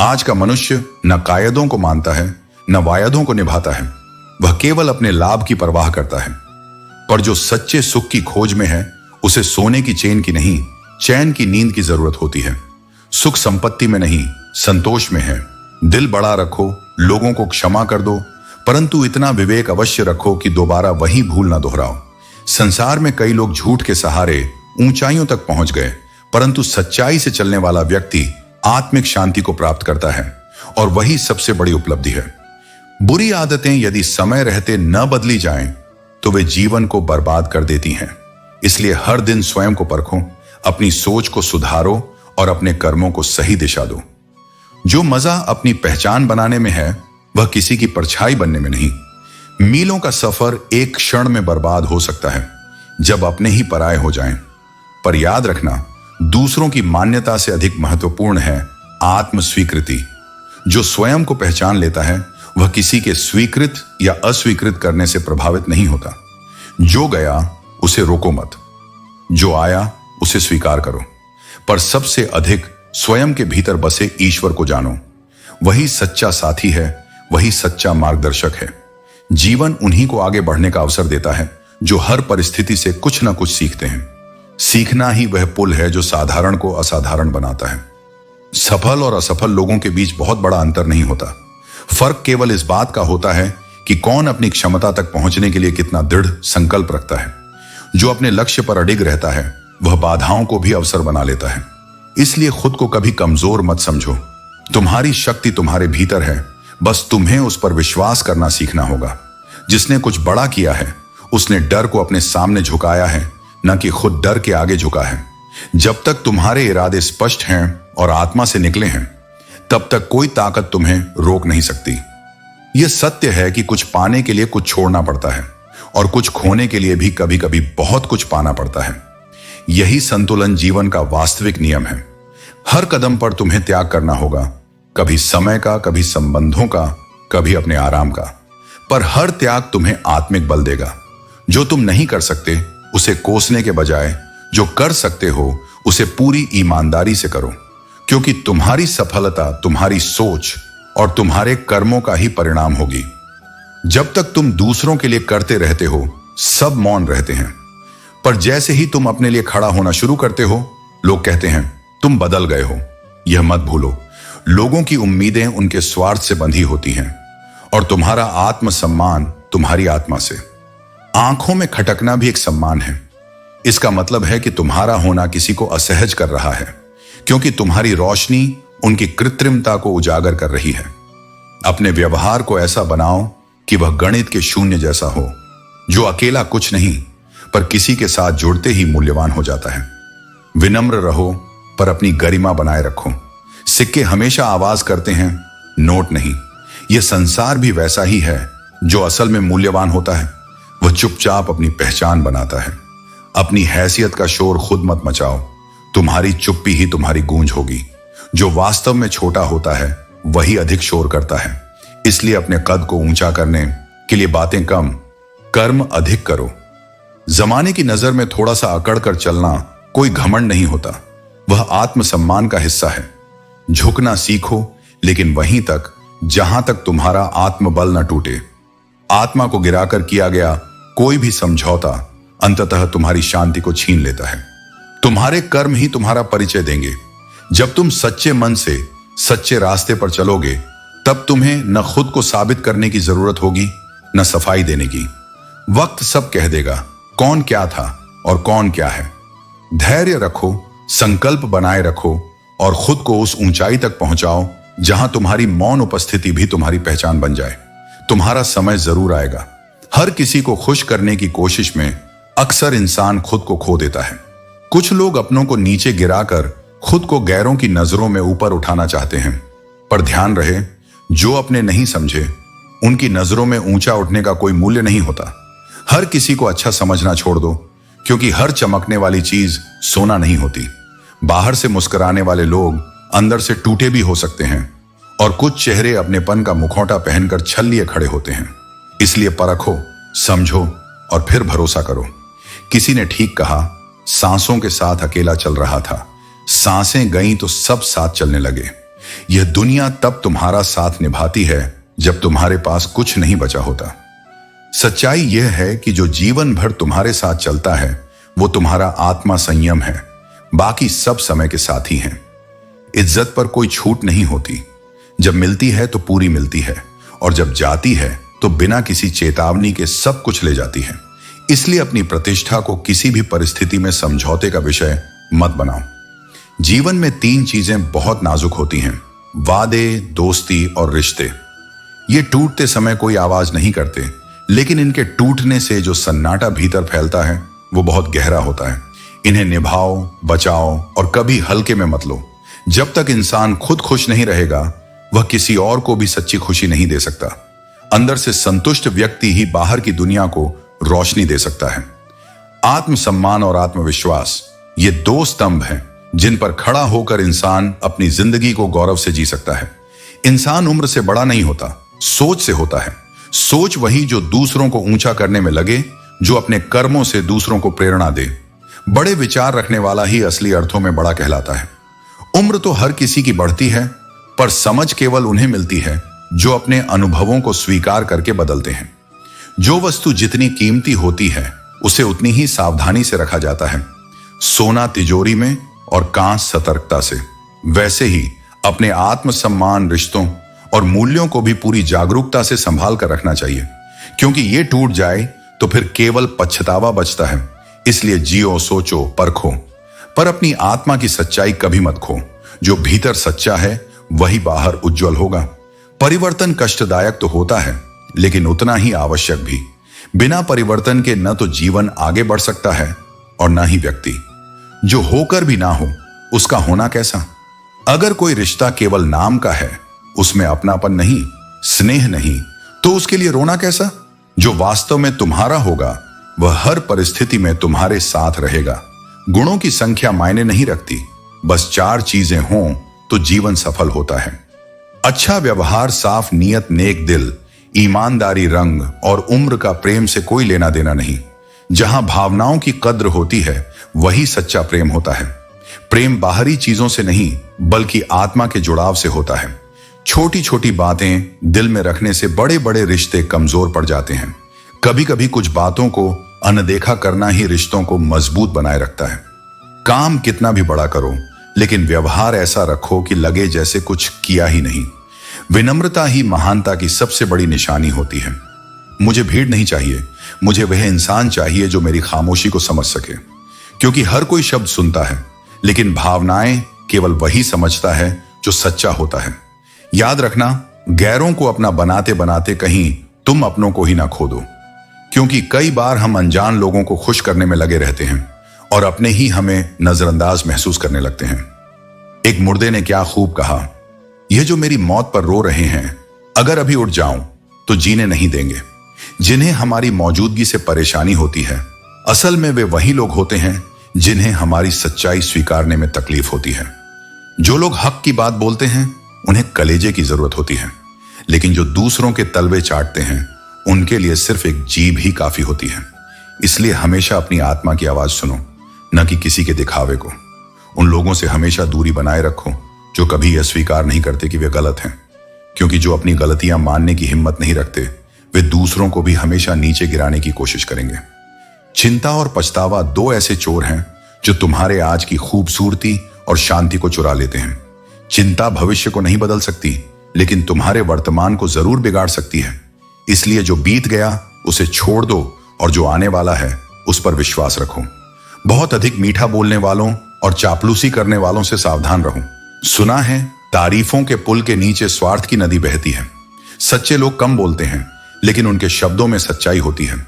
आज का मनुष्य न कायदों को मानता है न वायदों को निभाता है। वह केवल अपने लाभ की परवाह करता है। पर जो सच्चे सुख की खोज में है उसे सोने की चेन की नहीं, चैन की नींद की जरूरत होती है। सुख संपत्ति में नहीं, संतोष में है। दिल बड़ा रखो, लोगों को क्षमा कर दो, परंतु इतना विवेक अवश्य रखो कि दोबारा वही भूल ना दोहराओ। संसार में कई लोग झूठ के सहारे ऊंचाइयों तक पहुंच गए, परंतु सच्चाई से चलने वाला व्यक्ति आत्मिक शांति को प्राप्त करता है, और वही सबसे बड़ी उपलब्धि है। बुरी आदतें यदि समय रहते न बदली जाएं, तो वे जीवन को बर्बाद कर देती हैं। इसलिए हर दिन स्वयं को परखो, अपनी सोच को सुधारो और अपने कर्मों को सही दिशा दो। जो मजा अपनी पहचान बनाने में है वह किसी की परछाई बनने में नहीं। मीलों का सफर एक क्षण में बर्बाद हो सकता है जब अपने ही पराये हो जाएं। पर याद रखना, दूसरों की मान्यता से अधिक महत्वपूर्ण है आत्म स्वीकृति। जो स्वयं को पहचान लेता है वह किसी के स्वीकृत या अस्वीकृत करने से प्रभावित नहीं होता। जो गया उसे रोको मत, जो आया उसे स्वीकार करो। पर सबसे अधिक स्वयं के भीतर बसे ईश्वर को जानो। वही सच्चा साथी है, वही सच्चा मार्गदर्शक है। जीवन उन्हीं को आगे बढ़ने का अवसर देता है जो हर परिस्थिति से कुछ ना कुछ सीखते हैं। सीखना ही वह पुल है जो साधारण को असाधारण बनाता है। सफल और असफल लोगों के बीच बहुत बड़ा अंतर नहीं होता। फर्क केवल इस बात का होता है कि कौन अपनी क्षमता तक पहुंचने के लिए कितना दृढ़ संकल्प रखता है। जो अपने लक्ष्य पर अडिग रहता है वह बाधाओं को भी अवसर बना लेता है। इसलिए खुद को कभी कमजोर मत समझो। तुम्हारी शक्ति तुम्हारे भीतर है, बस तुम्हें उस पर विश्वास करना सीखना होगा। जिसने कुछ बड़ा किया है उसने डर को अपने सामने झुकाया है, न कि खुद डर के आगे झुका है। जब तक तुम्हारे इरादे स्पष्ट हैं और आत्मा से निकले हैं तब तक कोई ताकत तुम्हें रोक नहीं सकती। यह सत्य है कि कुछ पाने के लिए कुछ छोड़ना पड़ता है और कुछ खोने के लिए भी कभी कभी बहुत कुछ पाना पड़ता है। यही संतुलन जीवन का वास्तविक नियम है। हर कदम पर तुम्हें त्याग करना होगा, कभी समय का, कभी संबंधों का, कभी अपने आराम का। पर हर त्याग तुम्हें आत्मिक बल देगा। जो तुम नहीं कर सकते उसे कोसने के बजाय जो कर सकते हो उसे पूरी ईमानदारी से करो, क्योंकि तुम्हारी सफलता तुम्हारी सोच और तुम्हारे कर्मों का ही परिणाम होगी। जब तक तुम दूसरों के लिए करते रहते हो सब मौन रहते हैं, पर जैसे ही तुम अपने लिए खड़ा होना शुरू करते हो लोग कहते हैं तुम बदल गए हो। यह मत भूलो, लोगों की उम्मीदें उनके स्वार्थ से बंधी होती हैं और तुम्हारा आत्मसम्मान तुम्हारी आत्मा से। आंखों में खटकना भी एक सम्मान है। इसका मतलब है कि तुम्हारा होना किसी को असहज कर रहा है, क्योंकि तुम्हारी रोशनी उनकी कृत्रिमता को उजागर कर रही है। अपने व्यवहार को ऐसा बनाओ कि वह गणित के शून्य जैसा हो, जो अकेला कुछ नहीं पर किसी के साथ जुड़ते ही मूल्यवान हो जाता है। विनम्र रहो पर अपनी गरिमा बनाए रखो। सिक्के हमेशा आवाज करते हैं, नोट नहीं। यह संसार भी वैसा ही है। जो असल में मूल्यवान होता है वह चुपचाप अपनी पहचान बनाता है। अपनी हैसियत का शोर खुद मत मचाओ, तुम्हारी चुप्पी ही तुम्हारी गूंज होगी। जो वास्तव में छोटा होता है वही अधिक शोर करता है। इसलिए अपने कद को ऊंचा करने के लिए बातें कम, कर्म अधिक करो। जमाने की नजर में थोड़ा सा अकड़ कर चलना कोई घमंड नहीं होता, वह आत्मसम्मान का हिस्सा है। झुकना सीखो, लेकिन वहीं तक जहां तक तुम्हारा आत्मबल न टूटे। आत्मा को गिराकर किया गया कोई भी समझौता अंततः तुम्हारी शांति को छीन लेता है। तुम्हारे कर्म ही तुम्हारा परिचय देंगे। जब तुम सच्चे मन से सच्चे रास्ते पर चलोगे तब तुम्हें न खुद को साबित करने की जरूरत होगी न सफाई देने की। वक्त सब कह देगा कौन क्या था और कौन क्या है। धैर्य रखो, संकल्प बनाए रखो और खुद को उस ऊंचाई तक पहुंचाओ जहां तुम्हारी मौन उपस्थिति भी तुम्हारी पहचान बन जाए। तुम्हारा समय जरूर आएगा। हर किसी को खुश करने की कोशिश में अक्सर इंसान खुद को खो देता है। कुछ लोग अपनों को नीचे गिराकर खुद को गैरों की नजरों में ऊपर उठाना चाहते हैं, पर ध्यान रहे जो अपने नहीं समझे उनकी नजरों में ऊंचा उठने का कोई मूल्य नहीं होता। हर किसी को अच्छा समझना छोड़ दो, क्योंकि हर चमकने वाली चीज सोना नहीं होती। बाहर से मुस्कुराने वाले लोग अंदर से टूटे भी हो सकते हैं और कुछ चेहरे अपनेपन का मुखौटा पहनकर छल लिए खड़े होते हैं। इसलिए परखो, समझो और फिर भरोसा करो। किसी ने ठीक कहा, सांसों के साथ अकेला चल रहा था, सांसें गईं तो सब साथ चलने लगे। यह दुनिया तब तुम्हारा साथ निभाती है जब तुम्हारे पास कुछ नहीं बचा होता। सच्चाई यह है कि जो जीवन भर तुम्हारे साथ चलता है वो तुम्हारा आत्मा संयम है, बाकी सब समय के साथ ही हैं। इज्जत पर कोई छूट नहीं होती। जब मिलती है तो पूरी मिलती है और जब जाती है तो बिना किसी चेतावनी के सब कुछ ले जाती है। इसलिए अपनी प्रतिष्ठा को किसी भी परिस्थिति में समझौते का विषय मत बनाओ। जीवन में 3 चीजें बहुत नाजुक होती हैं, वादे, दोस्ती और रिश्ते। ये टूटते समय कोई आवाज नहीं करते, लेकिन इनके टूटने से जो सन्नाटा भीतर फैलता है वो बहुत गहरा होता है। इन्हें निभाओ, बचाओ और कभी हल्के में मत लो। जब तक इंसान खुद खुश नहीं रहेगा वह किसी और को भी सच्ची खुशी नहीं दे सकता। अंदर से संतुष्ट व्यक्ति ही बाहर की दुनिया को रोशनी दे सकता है। आत्मसम्मान और आत्मविश्वास ये 2 स्तंभ हैं जिन पर खड़ा होकर इंसान अपनी जिंदगी को गौरव से जी सकता है। इंसान उम्र से बड़ा नहीं होता, सोच से होता है। सोच वही जो दूसरों को ऊंचा करने में लगे, जो अपने कर्मों से दूसरों को प्रेरणा दे। बड़े विचार रखने वाला ही असली अर्थों में बड़ा कहलाता है। उम्र तो हर किसी की बढ़ती है, पर समझ केवल उन्हें मिलती है जो अपने अनुभवों को स्वीकार करके बदलते हैं। जो वस्तु जितनी कीमती होती है उसे उतनी ही सावधानी से रखा जाता है। सोना तिजोरी में और कांच सतर्कता से। वैसे ही अपने आत्मसम्मान, रिश्तों और मूल्यों को भी पूरी जागरूकता से संभाल कर रखना चाहिए, क्योंकि ये टूट जाए तो फिर केवल पछतावा बचता है। इसलिए जियो, सोचो, परखो, पर अपनी आत्मा की सच्चाई कभी मत खो। जो भीतर सच्चा है वही बाहर उज्जवल होगा। परिवर्तन कष्टदायक तो होता है, लेकिन उतना ही आवश्यक भी। बिना परिवर्तन के न तो जीवन आगे बढ़ सकता है और न ही व्यक्ति। जो होकर भी ना हो उसका होना कैसा। अगर कोई रिश्ता केवल नाम का है, उसमें अपनापन नहीं, स्नेह नहीं, तो उसके लिए रोना कैसा। जो वास्तव में तुम्हारा होगा वह हर परिस्थिति में तुम्हारे साथ रहेगा। गुणों की संख्या मायने नहीं रखती, बस 4 चीजें हों तो जीवन सफल होता है। अच्छा व्यवहार, साफ नीयत, नेक दिल, ईमानदारी, रंग और उम्र का प्रेम से कोई लेना देना नहीं। जहां भावनाओं की कद्र होती है वही सच्चा प्रेम होता है। प्रेम बाहरी चीजों से नहीं बल्कि आत्मा के जुड़ाव से होता है। छोटी छोटी बातें दिल में रखने से बड़े बड़े रिश्ते कमजोर पड़ जाते हैं। कभी कभी कुछ बातों को अनदेखा करना ही रिश्तों को मजबूत बनाए रखता है। काम कितना भी बड़ा करो, लेकिन व्यवहार ऐसा रखो कि लगे जैसे कुछ किया ही नहीं। विनम्रता ही महानता की सबसे बड़ी निशानी होती है। मुझे भीड़ नहीं चाहिए, मुझे वह इंसान चाहिए जो मेरी खामोशी को समझ सके, क्योंकि हर कोई शब्द सुनता है, लेकिन भावनाएं केवल वही समझता है जो सच्चा होता है। याद रखना, गैरों को अपना बनाते बनाते कहीं तुम अपनों को ही ना खो दो, क्योंकि कई बार हम अनजान लोगों को खुश करने में लगे रहते हैं और अपने ही हमें नजरअंदाज महसूस करने लगते हैं। एक मुर्दे ने क्या खूब कहा, यह जो मेरी मौत पर रो रहे हैं, अगर अभी उठ जाऊं तो जीने नहीं देंगे। जिन्हें हमारी मौजूदगी से परेशानी होती है, असल में वे वही लोग होते हैं जिन्हें हमारी सच्चाई स्वीकारने में तकलीफ होती है। जो लोग हक की बात बोलते हैं उन्हें कलेजे की जरूरत होती है, लेकिन जो दूसरों के तलवे चाटते हैं उनके लिए सिर्फ एक जीभ ही काफी होती है। इसलिए हमेशा अपनी आत्मा की आवाज सुनो, न कि किसी के दिखावे को। उन लोगों से हमेशा दूरी बनाए रखो जो कभी यह स्वीकार नहीं करते कि वे गलत हैं, क्योंकि जो अपनी गलतियां मानने की हिम्मत नहीं रखते वे दूसरों को भी हमेशा नीचे गिराने की कोशिश करेंगे। चिंता और पछतावा 2 ऐसे चोर हैं जो तुम्हारे आज की खूबसूरती और शांति को चुरा लेते हैं। चिंता भविष्य को नहीं बदल सकती, लेकिन तुम्हारे वर्तमान को जरूर बिगाड़ सकती है। इसलिए जो बीत गया उसे छोड़ दो और जो आने वाला है उस पर विश्वास रखो। बहुत अधिक मीठा बोलने वालों और चापलूसी करने वालों से सावधान रहो। सुना है तारीफों के पुल के नीचे स्वार्थ की नदी बहती है। सच्चे लोग कम बोलते हैं, लेकिन उनके शब्दों में सच्चाई होती है।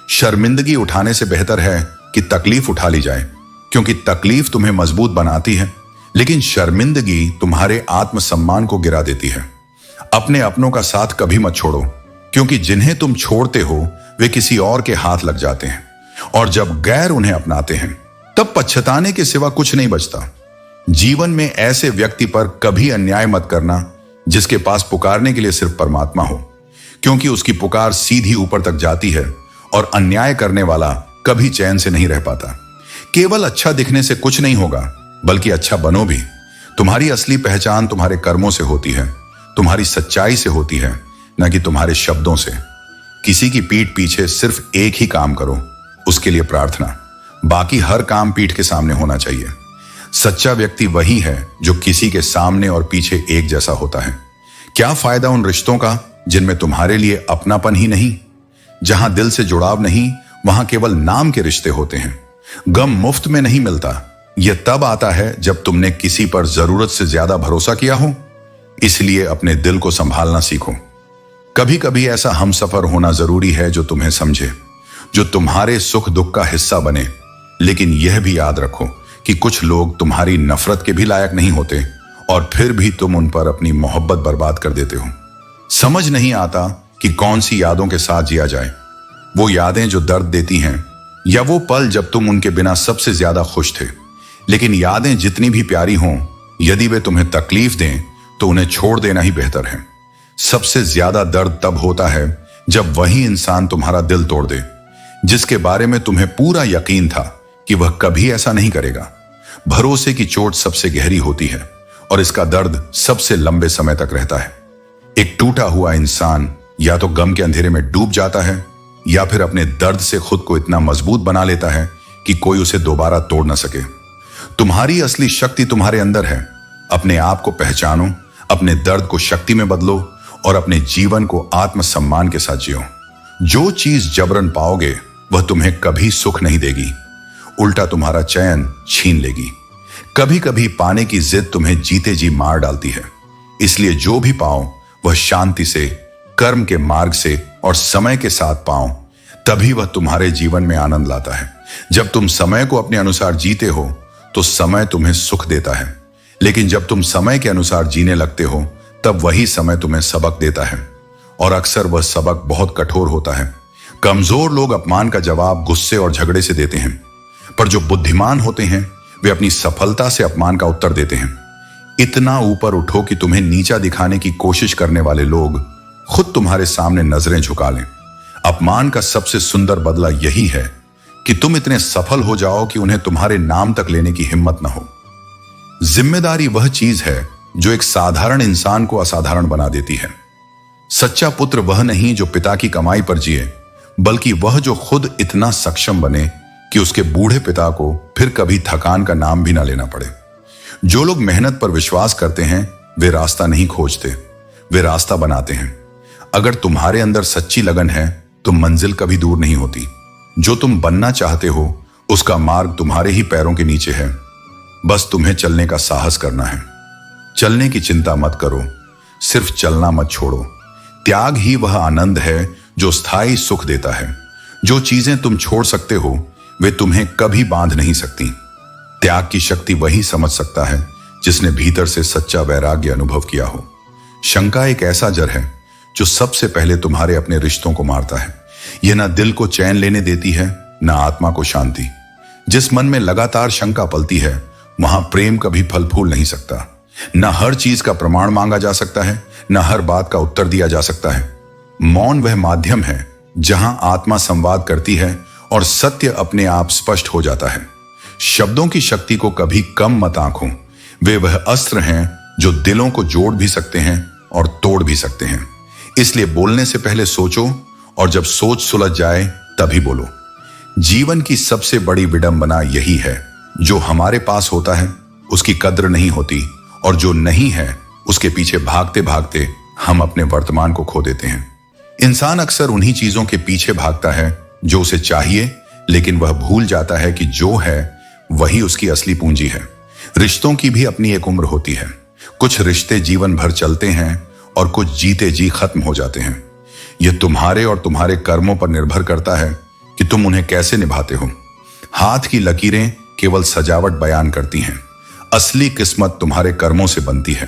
शर्मिंदगी उठाने से बेहतर है कि तकलीफ उठा ली जाए, क्योंकि तकलीफ तुम्हें मजबूत बनाती है, लेकिन शर्मिंदगी तुम्हारे आत्मसम्मान को गिरा देती है। अपने अपनों का साथ कभी मत छोड़ो, क्योंकि जिन्हें तुम छोड़ते हो वे किसी और के हाथ लग जाते हैं, और जब गैर उन्हें अपनाते हैं तब पछताने के सिवा कुछ नहीं बचता। जीवन में ऐसे व्यक्ति पर कभी अन्याय मत करना जिसके पास पुकारने के लिए सिर्फ परमात्मा हो, क्योंकि उसकी पुकार सीधी ऊपर तक जाती है और अन्याय करने वाला कभी चैन से नहीं रह पाता। केवल अच्छा दिखने से कुछ नहीं होगा, बल्कि अच्छा बनो भी। तुम्हारी असली पहचान तुम्हारे कर्मों से होती है, तुम्हारी सच्चाई से होती है, न कि तुम्हारे शब्दों से। किसी की पीठ पीछे सिर्फ एक ही काम करो, उसके लिए प्रार्थना। बाकी हर काम पीठ के सामने होना चाहिए। सच्चा व्यक्ति वही है जो किसी के सामने और पीछे एक जैसा होता है। क्या फायदा उन रिश्तों का जिनमें तुम्हारे लिए अपनापन ही नहीं। जहां दिल से जुड़ाव नहीं, वहां केवल नाम के रिश्ते होते हैं। गम मुफ्त में नहीं मिलता, यह तब आता है जब तुमने किसी पर जरूरत से ज्यादा भरोसा किया हो। इसलिए अपने दिल को संभालना सीखो। कभी कभी ऐसा हमसफर होना जरूरी है जो तुम्हें समझे, जो तुम्हारे सुख दुख का हिस्सा बने। लेकिन यह भी याद रखो कि कुछ लोग तुम्हारी नफरत के भी लायक नहीं होते, और फिर भी तुम उन पर अपनी मोहब्बत बर्बाद कर देते हो। समझ नहीं आता कि कौन सी यादों के साथ जिया जाए। वो यादें जो दर्द देती हैं, या वो पल जब तुम उनके बिना सबसे ज्यादा खुश थे। लेकिन यादें जितनी भी प्यारी हों, यदि वे तुम्हें तकलीफ दें तो उन्हें छोड़ देना ही बेहतर है। सबसे ज्यादा दर्द तब होता है जब वही इंसान तुम्हारा दिल तोड़ दे, जिसके बारे में तुम्हें पूरा यकीन था कि वह कभी ऐसा नहीं करेगा। भरोसे की चोट सबसे गहरी होती है और इसका दर्द सबसे लंबे समय तक रहता है। एक टूटा हुआ इंसान या तो गम के अंधेरे में डूब जाता है या फिर अपने दर्द से खुद को इतना मजबूत बना लेता है कि कोई उसे दोबारा तोड़ ना सके। तुम्हारी असली शक्ति तुम्हारे अंदर है। अपने आप को पहचानो, अपने दर्द को शक्ति में बदलो और अपने जीवन को आत्मसम्मान के साथ जियो। जो चीज जबरन पाओगे वह तुम्हें कभी सुख नहीं देगी, उल्टा तुम्हारा चयन छीन लेगी। कभी कभी पाने की जिद तुम्हें जीते जी मार डालती है। इसलिए जो भी पाओ वह शांति से, कर्म के मार्ग से और समय के साथ पाओ, तभी वह तुम्हारे जीवन में आनंद लाता है। जब तुम समय को अपने अनुसार जीते हो तो समय तुम्हें सुख देता है, लेकिन जब तुम समय के अनुसार जीने लगते हो तब वही समय तुम्हें सबक देता है, और अक्सर वह सबक बहुत कठोर होता है। कमजोर लोग अपमान का जवाब गुस्से और झगड़े से देते हैं, पर जो बुद्धिमान होते हैं वे अपनी सफलता से अपमान का उत्तर देते हैं। इतना ऊपर उठो कि तुम्हें नीचा दिखाने की कोशिश करने वाले लोग खुद तुम्हारे सामने नजरें झुका लें। अपमान का सबसे सुंदर बदला यही है कि तुम इतने सफल हो जाओ कि उन्हें तुम्हारे नाम तक लेने की हिम्मत न हो। जिम्मेदारी वह चीज है जो एक साधारण इंसान को असाधारण बना देती है। सच्चा पुत्र वह नहीं जो पिता की कमाई पर जिए, बल्कि वह जो खुद इतना सक्षम बने कि उसके बूढ़े पिता को फिर कभी थकान का नाम भी ना लेना पड़े। जो लोग मेहनत पर विश्वास करते हैं वे रास्ता नहीं खोजते, वे रास्ता बनाते हैं। अगर तुम्हारे अंदर सच्ची लगन है तो मंजिल कभी दूर नहीं होती। जो तुम बनना चाहते हो उसका मार्ग तुम्हारे ही पैरों के नीचे है, बस तुम्हें चलने का साहस करना है। चलने की चिंता मत करो, सिर्फ चलना मत छोड़ो। त्याग ही वह आनंद है जो स्थायी सुख देता है। जो चीजें तुम छोड़ सकते हो वे तुम्हें कभी बांध नहीं सकती। त्याग की शक्ति वही समझ सकता है जिसने भीतर से सच्चा वैराग्य अनुभव किया हो। शंका एक ऐसा जर है जो सबसे पहले तुम्हारे अपने रिश्तों को मारता है। यह ना दिल को चैन लेने देती है, ना आत्मा को शांति। जिस मन में लगातार शंका पलती है वहां प्रेम कभी फल फूल नहीं सकता। न हर चीज का प्रमाण मांगा जा सकता है, न हर बात का उत्तर दिया जा सकता है। मौन वह माध्यम है जहां आत्मा संवाद करती है और सत्य अपने आप स्पष्ट हो जाता है। शब्दों की शक्ति को कभी कम मत आंको। वे वह अस्त्र हैं जो दिलों को जोड़ भी सकते हैं और तोड़ भी सकते हैं। इसलिए बोलने से पहले सोचो, और जब सोच सुलझ जाए तभी बोलो। जीवन की सबसे बड़ी विडंबना यही है, जो हमारे पास होता है उसकी कद्र नहीं होती, और जो नहीं है उसके पीछे भागते भागते हम अपने वर्तमान को खो देते हैं। इंसान अक्सर उन्हीं चीजों के पीछे भागता है जो उसे चाहिए, लेकिन वह भूल जाता है कि जो है वही उसकी असली पूंजी है। रिश्तों की भी अपनी एक उम्र होती है। कुछ रिश्ते जीवन भर चलते हैं और कुछ जीते जी खत्म हो जाते हैं। यह तुम्हारे और तुम्हारे कर्मों पर निर्भर करता है कि तुम उन्हें कैसे निभाते हो। हाथ की लकीरें केवल सजावट बयान करती हैं, असली किस्मत तुम्हारे कर्मों से बनती है।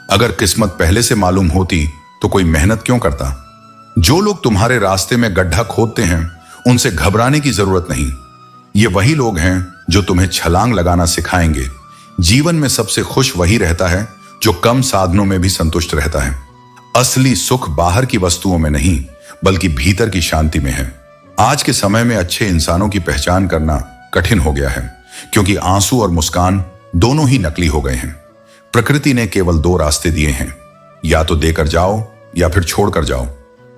अगर किस्मत पहले से मालूम होती तो कोई मेहनत क्यों करता। जो लोग तुम्हारे रास्ते में गड्ढा खोदते हैं उनसे घबराने की जरूरत नहीं। ये वही लोग हैं जो तुम्हें छलांग लगाना सिखाएंगे। जीवन में सबसे खुश वही रहता है जो कम साधनों में भी संतुष्ट रहता है। असली सुख बाहर की वस्तुओं में नहीं, बल्कि भीतर की शांति में है। आज के समय में अच्छे इंसानों की पहचान करना कठिन हो गया है, क्योंकि आंसू और मुस्कान दोनों ही नकली हो गए हैं। प्रकृति ने केवल दो रास्ते दिए हैं, या तो देकर जाओ या फिर छोड़कर जाओ।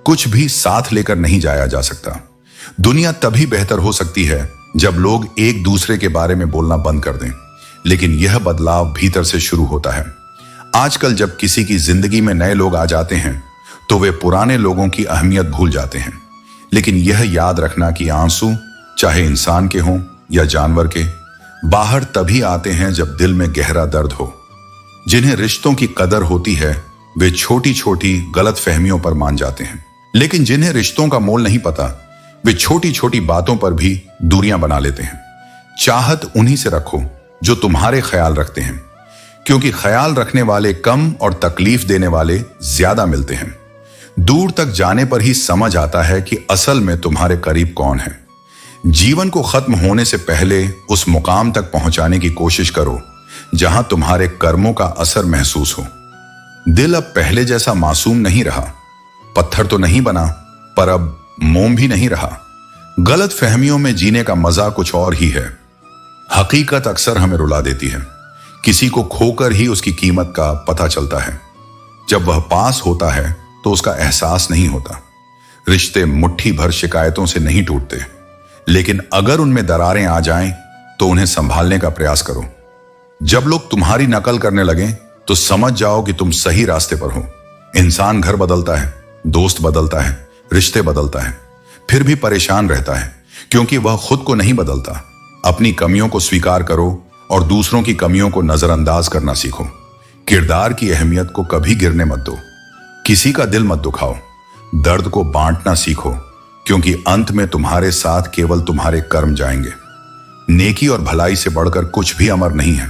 कुछ भी साथ लेकर नहीं जाया जा सकता। दुनिया तभी बेहतर हो सकती है जब लोग एक दूसरे के बारे में बोलना बंद कर दें, लेकिन यह बदलाव भीतर से शुरू होता है। आजकल जब किसी की जिंदगी में नए लोग आ जाते हैं तो वे पुराने लोगों की अहमियत भूल जाते हैं। लेकिन यह याद रखना कि आंसू चाहे इंसान के हों या जानवर के, बाहर तभी आते हैं जब दिल में गहरा दर्द हो। जिन्हें रिश्तों की कदर होती है वे छोटी छोटी गलत फहमियों पर मान जाते हैं, लेकिन जिन्हें रिश्तों का मोल नहीं पता वे छोटी छोटी बातों पर भी दूरियां बना लेते हैं। चाहत उन्हीं से रखो जो तुम्हारे ख्याल रखते हैं, क्योंकि ख्याल रखने वाले कम और तकलीफ देने वाले ज्यादा मिलते हैं। दूर तक जाने पर ही समझ आता है कि असल में तुम्हारे करीब कौन है। जीवन को खत्म होने से पहले उस मुकाम तक पहुंचाने की कोशिश करो जहां तुम्हारे कर्मों का असर महसूस हो। दिल अब पहले जैसा मासूम नहीं रहा। पत्थर तो नहीं बना, पर अब मोम भी नहीं रहा। गलत फहमियों में जीने का मजा कुछ और ही है। हकीकत अक्सर हमें रुला देती है। किसी को खोकर ही उसकी कीमत का पता चलता है। जब वह पास होता है तो उसका एहसास नहीं होता। रिश्ते मुट्ठी भर शिकायतों से नहीं टूटते, लेकिन अगर उनमें दरारें आ जाएं तो उन्हें संभालने का प्रयास करो। जब लोग तुम्हारी नकल करने लगें तो समझ जाओ कि तुम सही रास्ते पर हो। इंसान घर बदलता है, दोस्त बदलता है, रिश्ते बदलता है, फिर भी परेशान रहता है क्योंकि वह खुद को नहीं बदलता। अपनी कमियों को स्वीकार करो और दूसरों की कमियों को नजरअंदाज करना सीखो। किरदार की अहमियत को कभी गिरने मत दो। किसी का दिल मत दुखाओ। दर्द को बांटना सीखो, क्योंकि अंत में तुम्हारे साथ केवल तुम्हारे कर्म जाएंगे। नेकी और भलाई से बढ़कर कुछ भी अमर नहीं है।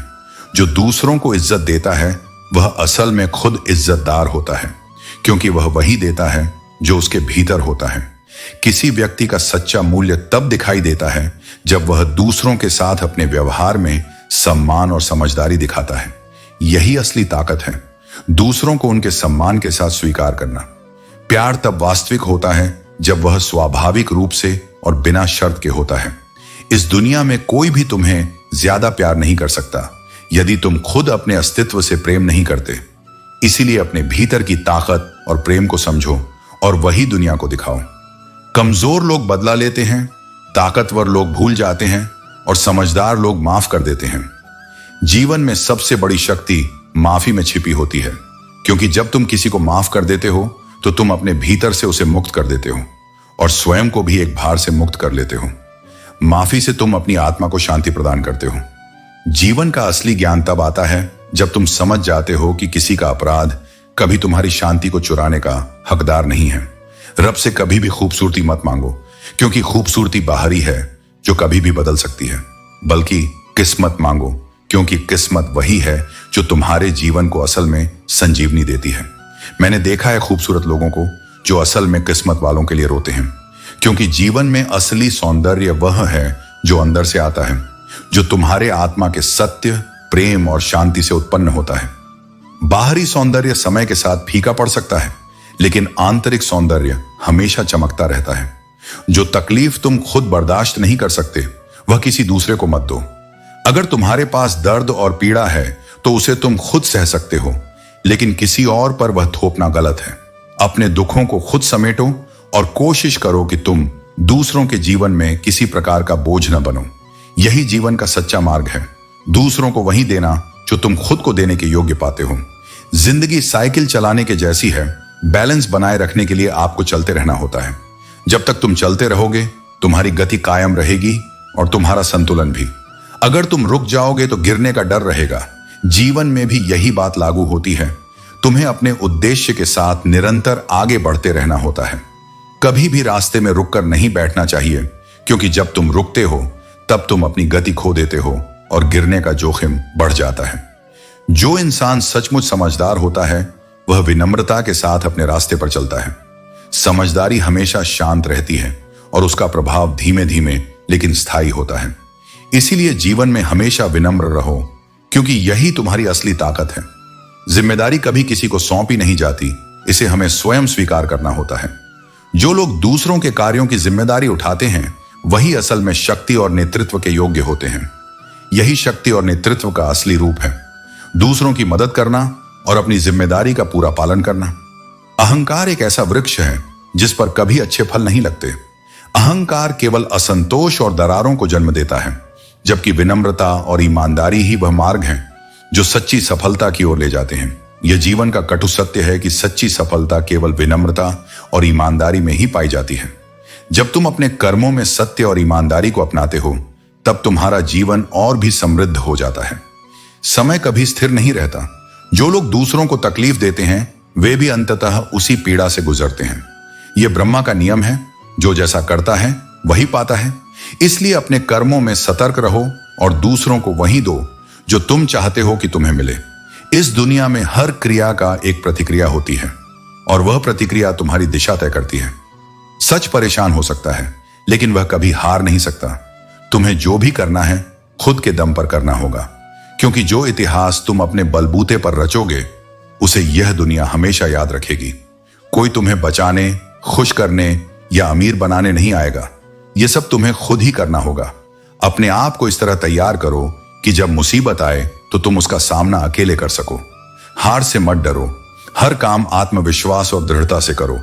जो दूसरों को इज्जत देता है वह असल में खुद इज्जतदार होता है, क्योंकि वह वही देता है जो उसके भीतर होता है। किसी व्यक्ति का सच्चा मूल्य तब दिखाई देता है जब वह दूसरों के साथ अपने व्यवहार में सम्मान और समझदारी दिखाता है। यही असली ताकत है, दूसरों को उनके सम्मान के साथ स्वीकार करना। प्यार तब वास्तविक होता है जब वह स्वाभाविक रूप से और बिना शर्त के होता है। इस दुनिया में कोई भी तुम्हें ज्यादा प्यार नहीं कर सकता यदि तुम खुद अपने अस्तित्व से प्रेम नहीं करते। इसीलिए अपने भीतर की ताकत और प्रेम को समझो और वही दुनिया को दिखाओ। कमजोर लोग बदला लेते हैं, ताकतवर लोग भूल जाते हैं और समझदार लोग माफ कर देते हैं। जीवन में सबसे बड़ी शक्ति माफी में छिपी होती है, क्योंकि जब तुम किसी को माफ कर देते हो तो तुम अपने भीतर से उसे मुक्त कर देते हो और स्वयं को भी एक भार से मुक्त कर लेते हो। माफी से तुम अपनी आत्मा को शांति प्रदान करते हो। जीवन का असली ज्ञान तब आता है जब तुम समझ जाते हो कि किसी का अपराध कभी तुम्हारी शांति को चुराने का हकदार नहीं है। रब से कभी भी खूबसूरती मत मांगो, क्योंकि खूबसूरती बाहरी है जो कभी भी बदल सकती है, बल्कि किस्मत मांगो, क्योंकि किस्मत वही है जो तुम्हारे जीवन को असल में संजीवनी देती है। मैंने देखा है खूबसूरत लोगों को जो असल में किस्मत वालों के लिए रोते हैं, क्योंकि जीवन में असली सौंदर्य वह है जो अंदर से आता है, जो तुम्हारे आत्मा के सत्य, प्रेम और शांति से उत्पन्न होता है। बाहरी सौंदर्य समय के साथ फीका पड़ सकता है, लेकिन आंतरिक सौंदर्य हमेशा चमकता रहता है। जो तकलीफ तुम खुद बर्दाश्त नहीं कर सकते वह किसी दूसरे को मत दो। अगर तुम्हारे पास दर्द और पीड़ा है तो उसे तुम खुद सह सकते हो, लेकिन किसी और पर वह थोपना गलत है। अपने दुखों को खुद समेटो और कोशिश करो कि तुम दूसरों के जीवन में किसी प्रकार का बोझ न बनो। यही जीवन का सच्चा मार्ग है, दूसरों को वही देना जो तुम खुद को देने के योग्य पाते हो। जिंदगी साइकिल चलाने के जैसी है, बैलेंस बनाए रखने के लिए आपको चलते रहना होता है। जब तक तुम चलते रहोगे तुम्हारी गति कायम रहेगी और तुम्हारा संतुलन भी। अगर तुम रुक जाओगे तो गिरने का डर रहेगा। जीवन में भी यही बात लागू होती है। तुम्हें अपने उद्देश्य के साथ निरंतर आगे बढ़ते रहना होता है। कभी भी रास्ते में रुककर नहीं बैठना चाहिए, क्योंकि जब तुम रुकते हो तब तुम अपनी गति खो देते हो और गिरने का जोखिम बढ़ जाता है। जो इंसान सचमुच समझदार होता है वह विनम्रता के साथ अपने रास्ते पर चलता है। समझदारी हमेशा शांत रहती है और उसका प्रभाव धीमे धीमे लेकिन स्थायी होता है। इसीलिए जीवन में हमेशा विनम्र रहो, क्योंकि यही तुम्हारी असली ताकत है। जिम्मेदारी कभी किसी को सौंपी नहीं जाती, इसे हमें स्वयं स्वीकार करना होता है। जो लोग दूसरों के कार्यों की जिम्मेदारी उठाते हैं वही असल में शक्ति और नेतृत्व के योग्य होते हैं। यही शक्ति और नेतृत्व का असली रूप है, दूसरों की मदद करना और अपनी जिम्मेदारी का पूरा पालन करना। अहंकार एक ऐसा वृक्ष है जिस पर कभी अच्छे फल नहीं लगते। अहंकार केवल असंतोष और दरारों को जन्म देता है, जबकि विनम्रता और ईमानदारी ही वह मार्ग है जो सच्ची सफलता की ओर ले जाते हैं। यह जीवन का कटु सत्य है कि सच्ची सफलता केवल विनम्रता और ईमानदारी में ही पाई जाती है। जब तुम अपने कर्मों में सत्य और ईमानदारी को अपनाते हो तब तुम्हारा जीवन और भी समृद्ध हो जाता है। समय कभी स्थिर नहीं रहता। जो लोग दूसरों को तकलीफ देते हैं वे भी अंततः उसी पीड़ा से गुजरते हैं। यह ब्रह्मा का नियम है, जो जैसा करता है वही पाता है। इसलिए अपने कर्मों में सतर्क रहो और दूसरों को वही दो जो तुम चाहते हो कि तुम्हें मिले। इस दुनिया में हर क्रिया का एक प्रतिक्रिया होती है और वह प्रतिक्रिया तुम्हारी दिशा तय करती है। सच परेशान हो सकता है, लेकिन वह कभी हार नहीं सकता। तुम्हें जो भी करना है खुद के दम पर करना होगा, क्योंकि जो इतिहास तुम अपने बलबूते पर रचोगे उसे यह दुनिया हमेशा याद रखेगी। कोई तुम्हें बचाने, खुश करने या अमीर बनाने नहीं आएगा। यह सब तुम्हें खुद ही करना होगा। अपने आप को इस तरह तैयार करो कि जब मुसीबत आए तो तुम उसका सामना अकेले कर सको। हार से मत डरो, हर काम आत्मविश्वास और दृढ़ता से करो।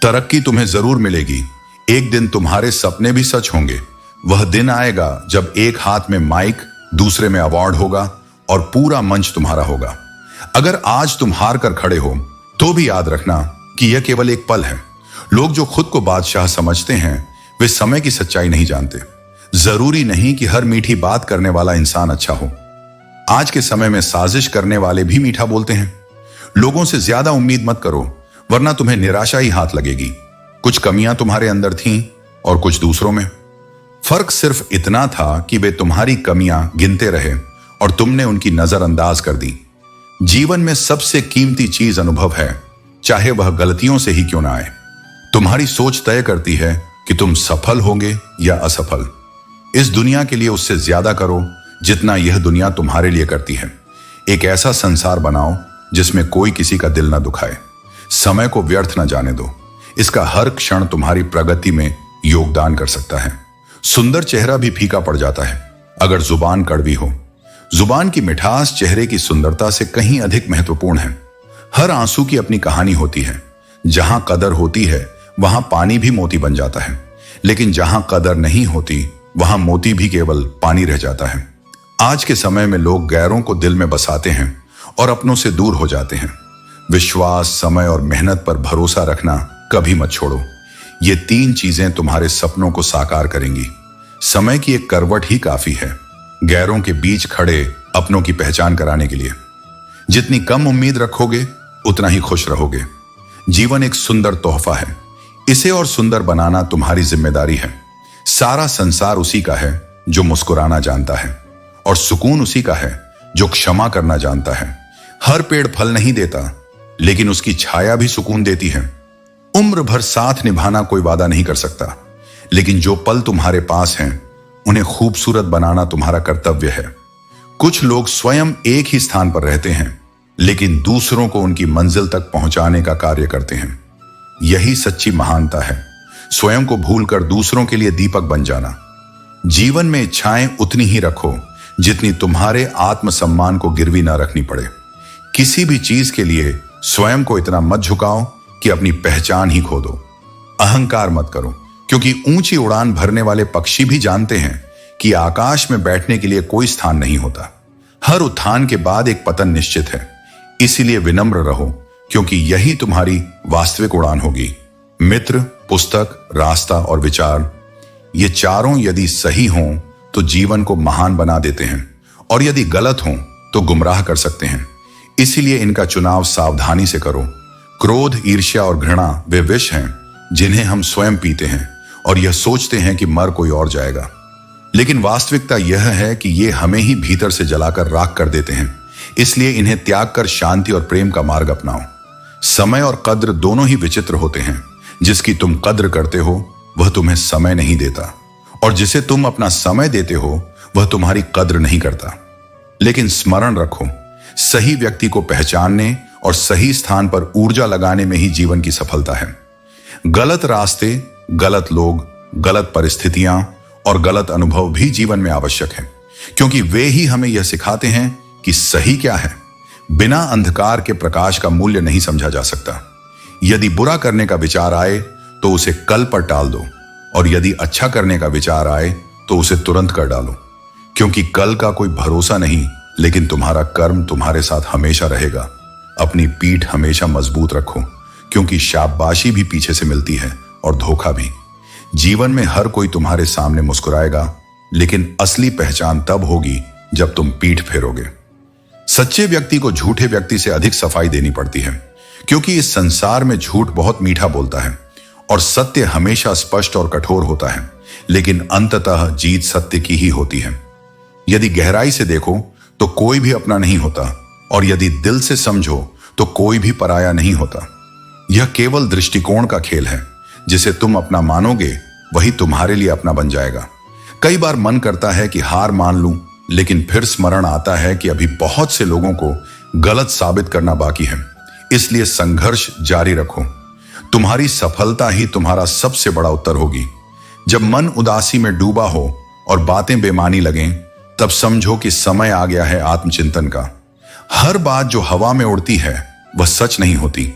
तरक्की तुम्हें जरूर मिलेगी। एक दिन तुम्हारे सपने भी सच होंगे। वह दिन आएगा जब एक हाथ में माइक, दूसरे में अवार्ड होगा और पूरा मंच तुम्हारा होगा। अगर आज तुम हार कर खड़े हो तो भी याद रखना कि यह केवल एक पल है। लोग जो खुद को बादशाह समझते हैं वे समय की सच्चाई नहीं जानते। जरूरी नहीं कि हर मीठी बात करने वाला इंसान अच्छा हो। आज के समय में साजिश करने वाले भी मीठा बोलते हैं। लोगों से ज्यादा उम्मीद मत करो, वरना तुम्हें निराशा ही हाथ लगेगी। कुछ कमियां तुम्हारे अंदर थीं और कुछ दूसरों में। फर्क सिर्फ इतना था कि वे तुम्हारी कमियां गिनते रहे और तुमने उनकी नजरअंदाज कर दी। जीवन में सबसे कीमती चीज अनुभव है, चाहे वह गलतियों से ही क्यों ना आए। तुम्हारी सोच तय करती है कि तुम सफल होंगे या असफल। इस दुनिया के लिए उससे ज्यादा करो जितना यह दुनिया तुम्हारे लिए करती है। एक ऐसा संसार बनाओ जिसमें कोई किसी का दिल न दुखाए। समय को व्यर्थ न जाने दो, इसका हर क्षण तुम्हारी प्रगति में योगदान कर सकता है। सुंदर चेहरा भी फीका पड़ जाता है अगर जुबान कड़वी हो। जुबान की मिठास चेहरे की सुंदरता से कहीं अधिक महत्वपूर्ण है। हर आंसू की अपनी कहानी होती है। जहां कदर होती है वहां पानी भी मोती बन जाता है, लेकिन जहां कदर नहीं होती वहां मोती भी केवल पानी रह जाता है। आज के समय में लोग गैरों को दिल में बसाते हैं और अपनों से दूर हो जाते हैं। विश्वास, समय और मेहनत पर भरोसा रखना कभी मत छोड़ो। ये तीन चीजें तुम्हारे सपनों को साकार करेंगी। समय की एक करवट ही काफी है गैरों के बीच खड़े अपनों की पहचान कराने के लिए। जितनी कम उम्मीद रखोगे उतना ही खुश रहोगे। जीवन एक सुंदर तोहफा है, इसे और सुंदर बनाना तुम्हारी जिम्मेदारी है। सारा संसार उसी का है जो मुस्कुराना जानता है, और सुकून उसी का है जो क्षमा करना जानता है। हर पेड़ फल नहीं देता, लेकिन उसकी छाया भी सुकून देती है। उम्र भर साथ निभाना कोई वादा नहीं कर सकता, लेकिन जो पल तुम्हारे पास हैं उन्हें खूबसूरत बनाना तुम्हारा कर्तव्य है। कुछ लोग स्वयं एक ही स्थान पर रहते हैं, लेकिन दूसरों को उनकी मंजिल तक पहुंचाने का कार्य करते हैं। यही सच्ची महानता है, स्वयं को भूलकर दूसरों के लिए दीपक बन जाना। जीवन में इच्छाएं उतनी ही रखो जितनी तुम्हारे आत्मसम्मान को गिरवी ना रखनी पड़े। किसी भी चीज के लिए स्वयं को इतना मत झुकाओ कि अपनी पहचान ही खो दो। अहंकार मत करो, क्योंकि ऊंची उड़ान भरने वाले पक्षी भी जानते हैं कि आकाश में बैठने के लिए कोई स्थान नहीं होता। हर उत्थान के बाद एक पतन निश्चित है। इसीलिए विनम्र रहो, क्योंकि यही तुम्हारी वास्तविक उड़ान होगी। मित्र, पुस्तक, रास्ता और विचार, ये चारों यदि सही हों तो जीवन को महान बना देते हैं, और यदि गलत हों तो गुमराह कर सकते हैं। इसीलिए इनका चुनाव सावधानी से करो। क्रोध, ईर्ष्या और घृणा वे विष हैं जिन्हें हम स्वयं पीते हैं और यह सोचते हैं कि मर कोई और जाएगा। लेकिन वास्तविकता यह है कि ये हमें ही भीतर से जलाकर राख कर देते हैं। इसलिए इन्हें त्याग कर शांति और प्रेम का मार्ग अपनाओ। समय और कद्र दोनों ही विचित्र होते हैं। जिसकी तुम कद्र करते हो वह तुम्हें समय नहीं देता, और जिसे तुम अपना समय देते हो वह तुम्हारी कद्र नहीं करता। लेकिन स्मरण रखो, सही व्यक्ति को पहचानने और सही स्थान पर ऊर्जा लगाने में ही जीवन की सफलता है। गलत रास्ते, गलत लोग, गलत परिस्थितियां और गलत अनुभव भी जीवन में आवश्यक है, क्योंकि वे ही हमें यह सिखाते हैं कि सही क्या है। बिना अंधकार के प्रकाश का मूल्य नहीं समझा जा सकता। यदि बुरा करने का विचार आए तो उसे कल पर टाल दो, और यदि अच्छा करने का विचार आए तो उसे तुरंत कर डालो, क्योंकि कल का कोई भरोसा नहीं, लेकिन तुम्हारा कर्म तुम्हारे साथ हमेशा रहेगा। अपनी पीठ हमेशा मजबूत रखो, क्योंकि शाबाशी भी पीछे से मिलती है और धोखा भी। जीवन में हर कोई तुम्हारे सामने मुस्कुराएगा, लेकिन असली पहचान तब होगी जब तुम पीठ फेरोगे। सच्चे व्यक्ति को झूठे व्यक्ति से अधिक सफाई देनी पड़ती है, क्योंकि इस संसार में झूठ बहुत मीठा बोलता है और सत्य हमेशा स्पष्ट और कठोर होता है, लेकिन अंततः जीत सत्य की ही होती है। यदि गहराई से देखो तो कोई भी अपना नहीं होता, और यदि दिल से समझो तो कोई भी पराया नहीं होता। यह केवल दृष्टिकोण का खेल है। जिसे तुम अपना मानोगे वही तुम्हारे लिए अपना बन जाएगा। कई बार मन करता है कि हार मान लूं, लेकिन फिर स्मरण आता है कि अभी बहुत से लोगों को गलत साबित करना बाकी है। इसलिए संघर्ष जारी रखो। तुम्हारी सफलता ही तुम्हारा सबसे बड़ा उत्तर होगी। जब मन उदासी में डूबा हो और बातें बेमानी लगें, तब समझो कि समय आ गया है आत्मचिंतन का। हर बात जो हवा में उड़ती है वह सच नहीं होती,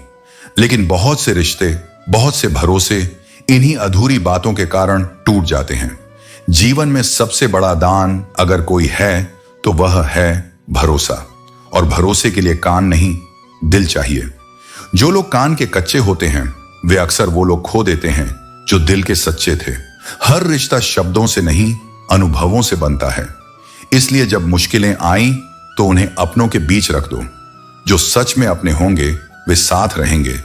लेकिन बहुत से रिश्ते, बहुत से भरोसे इन्हीं अधूरी बातों के कारण टूट जाते हैं। जीवन में सबसे बड़ा दान अगर कोई है तो वह है भरोसा, और भरोसे के लिए कान नहीं, दिल चाहिए। जो लोग कान के कच्चे होते हैं वे अक्सर वो लोग खो देते हैं जो दिल के सच्चे थे। हर रिश्ता शब्दों से नहीं, अनुभवों से बनता है। इसलिए जब मुश्किलें आईं तो उन्हें अपनों के बीच रख दो। जो सच में अपने होंगे वे साथ रहेंगे,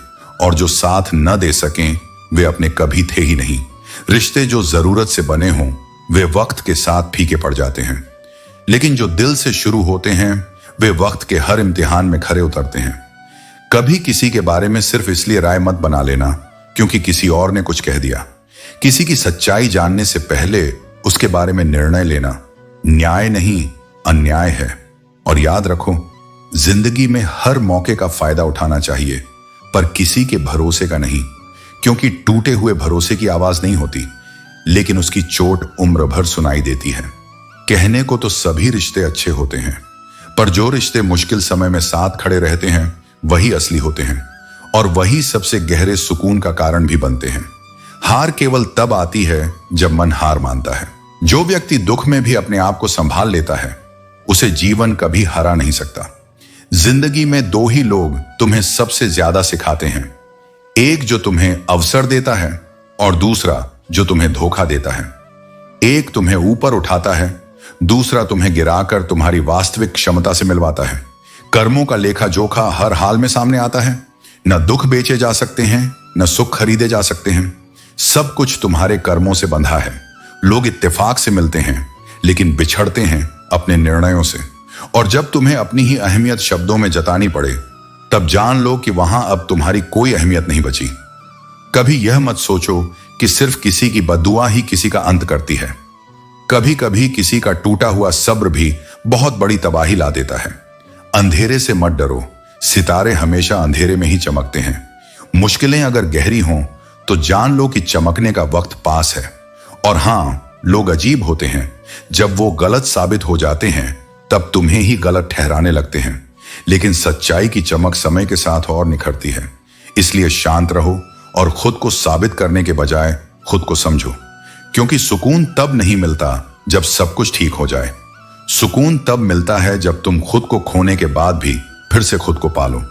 और जो साथ न दे सकें वे अपने कभी थे ही नहीं। रिश्ते जो जरूरत से बने हों वे वक्त के साथ फीके पड़ जाते हैं, लेकिन जो दिल से शुरू होते हैं वे वक्त के हर इम्तिहान में खरे उतरते हैं। कभी किसी के बारे में सिर्फ इसलिए राय मत बना लेना क्योंकि किसी और ने कुछ कह दिया। किसी की सच्चाई जानने से पहले उसके बारे में निर्णय लेना न्याय नहीं, अन्याय है। और याद रखो, जिंदगी में हर मौके का फायदा उठाना चाहिए, पर किसी के भरोसे का नहीं, क्योंकि टूटे हुए भरोसे की आवाज नहीं होती, लेकिन उसकी चोट उम्र भर सुनाई देती है। कहने को तो सभी रिश्ते अच्छे होते हैं, पर जो रिश्ते मुश्किल समय में साथ खड़े रहते हैं वही असली होते हैं, और वही सबसे गहरे सुकून का कारण भी बनते हैं। हार केवल तब आती है जब मन हार मानता है। जो व्यक्ति दुख में भी अपने आप को संभाल लेता है उसे जीवन कभी हरा नहीं सकता। जिंदगी में दो ही लोग तुम्हें सबसे ज्यादा सिखाते हैं, एक जो तुम्हें अवसर देता है और दूसरा जो तुम्हें धोखा देता है। एक तुम्हें ऊपर उठाता है, दूसरा तुम्हें गिराकर तुम्हारी वास्तविक क्षमता से मिलवाता है। कर्मों का लेखा जोखा हर हाल में सामने आता है। न दुख बेचे जा सकते हैं, न सुख खरीदे जा सकते हैं। सब कुछ तुम्हारे कर्मों से बंधा है। लोग इत्तेफाक से मिलते हैं लेकिन बिछड़ते हैं अपने निर्णयों से। और जब तुम्हें अपनी ही अहमियत शब्दों में जतानी पड़े तब जान लो कि वहां अब तुम्हारी कोई अहमियत नहीं बची। कभी यह मत सोचो कि सिर्फ किसी की बद्दुआ ही किसी का अंत करती है। कभी कभी किसी का टूटा हुआ सब्र भी बहुत बड़ी तबाही ला देता है। अंधेरे से मत डरो, सितारे हमेशा अंधेरे में ही चमकते हैं। मुश्किलें अगर गहरी हों तो जान लो कि चमकने का वक्त पास है। और हां, लोग अजीब होते हैं, जब वो गलत साबित हो जाते हैं तब तुम्हें ही गलत ठहराने लगते हैं, लेकिन सच्चाई की चमक समय के साथ और निखरती है। इसलिए शांत रहो और खुद को साबित करने के बजाय खुद को समझो, क्योंकि सुकून तब नहीं मिलता जब सब कुछ ठीक हो जाए। सुकून तब मिलता है जब तुम खुद को खोने के बाद भी फिर से खुद को पालो।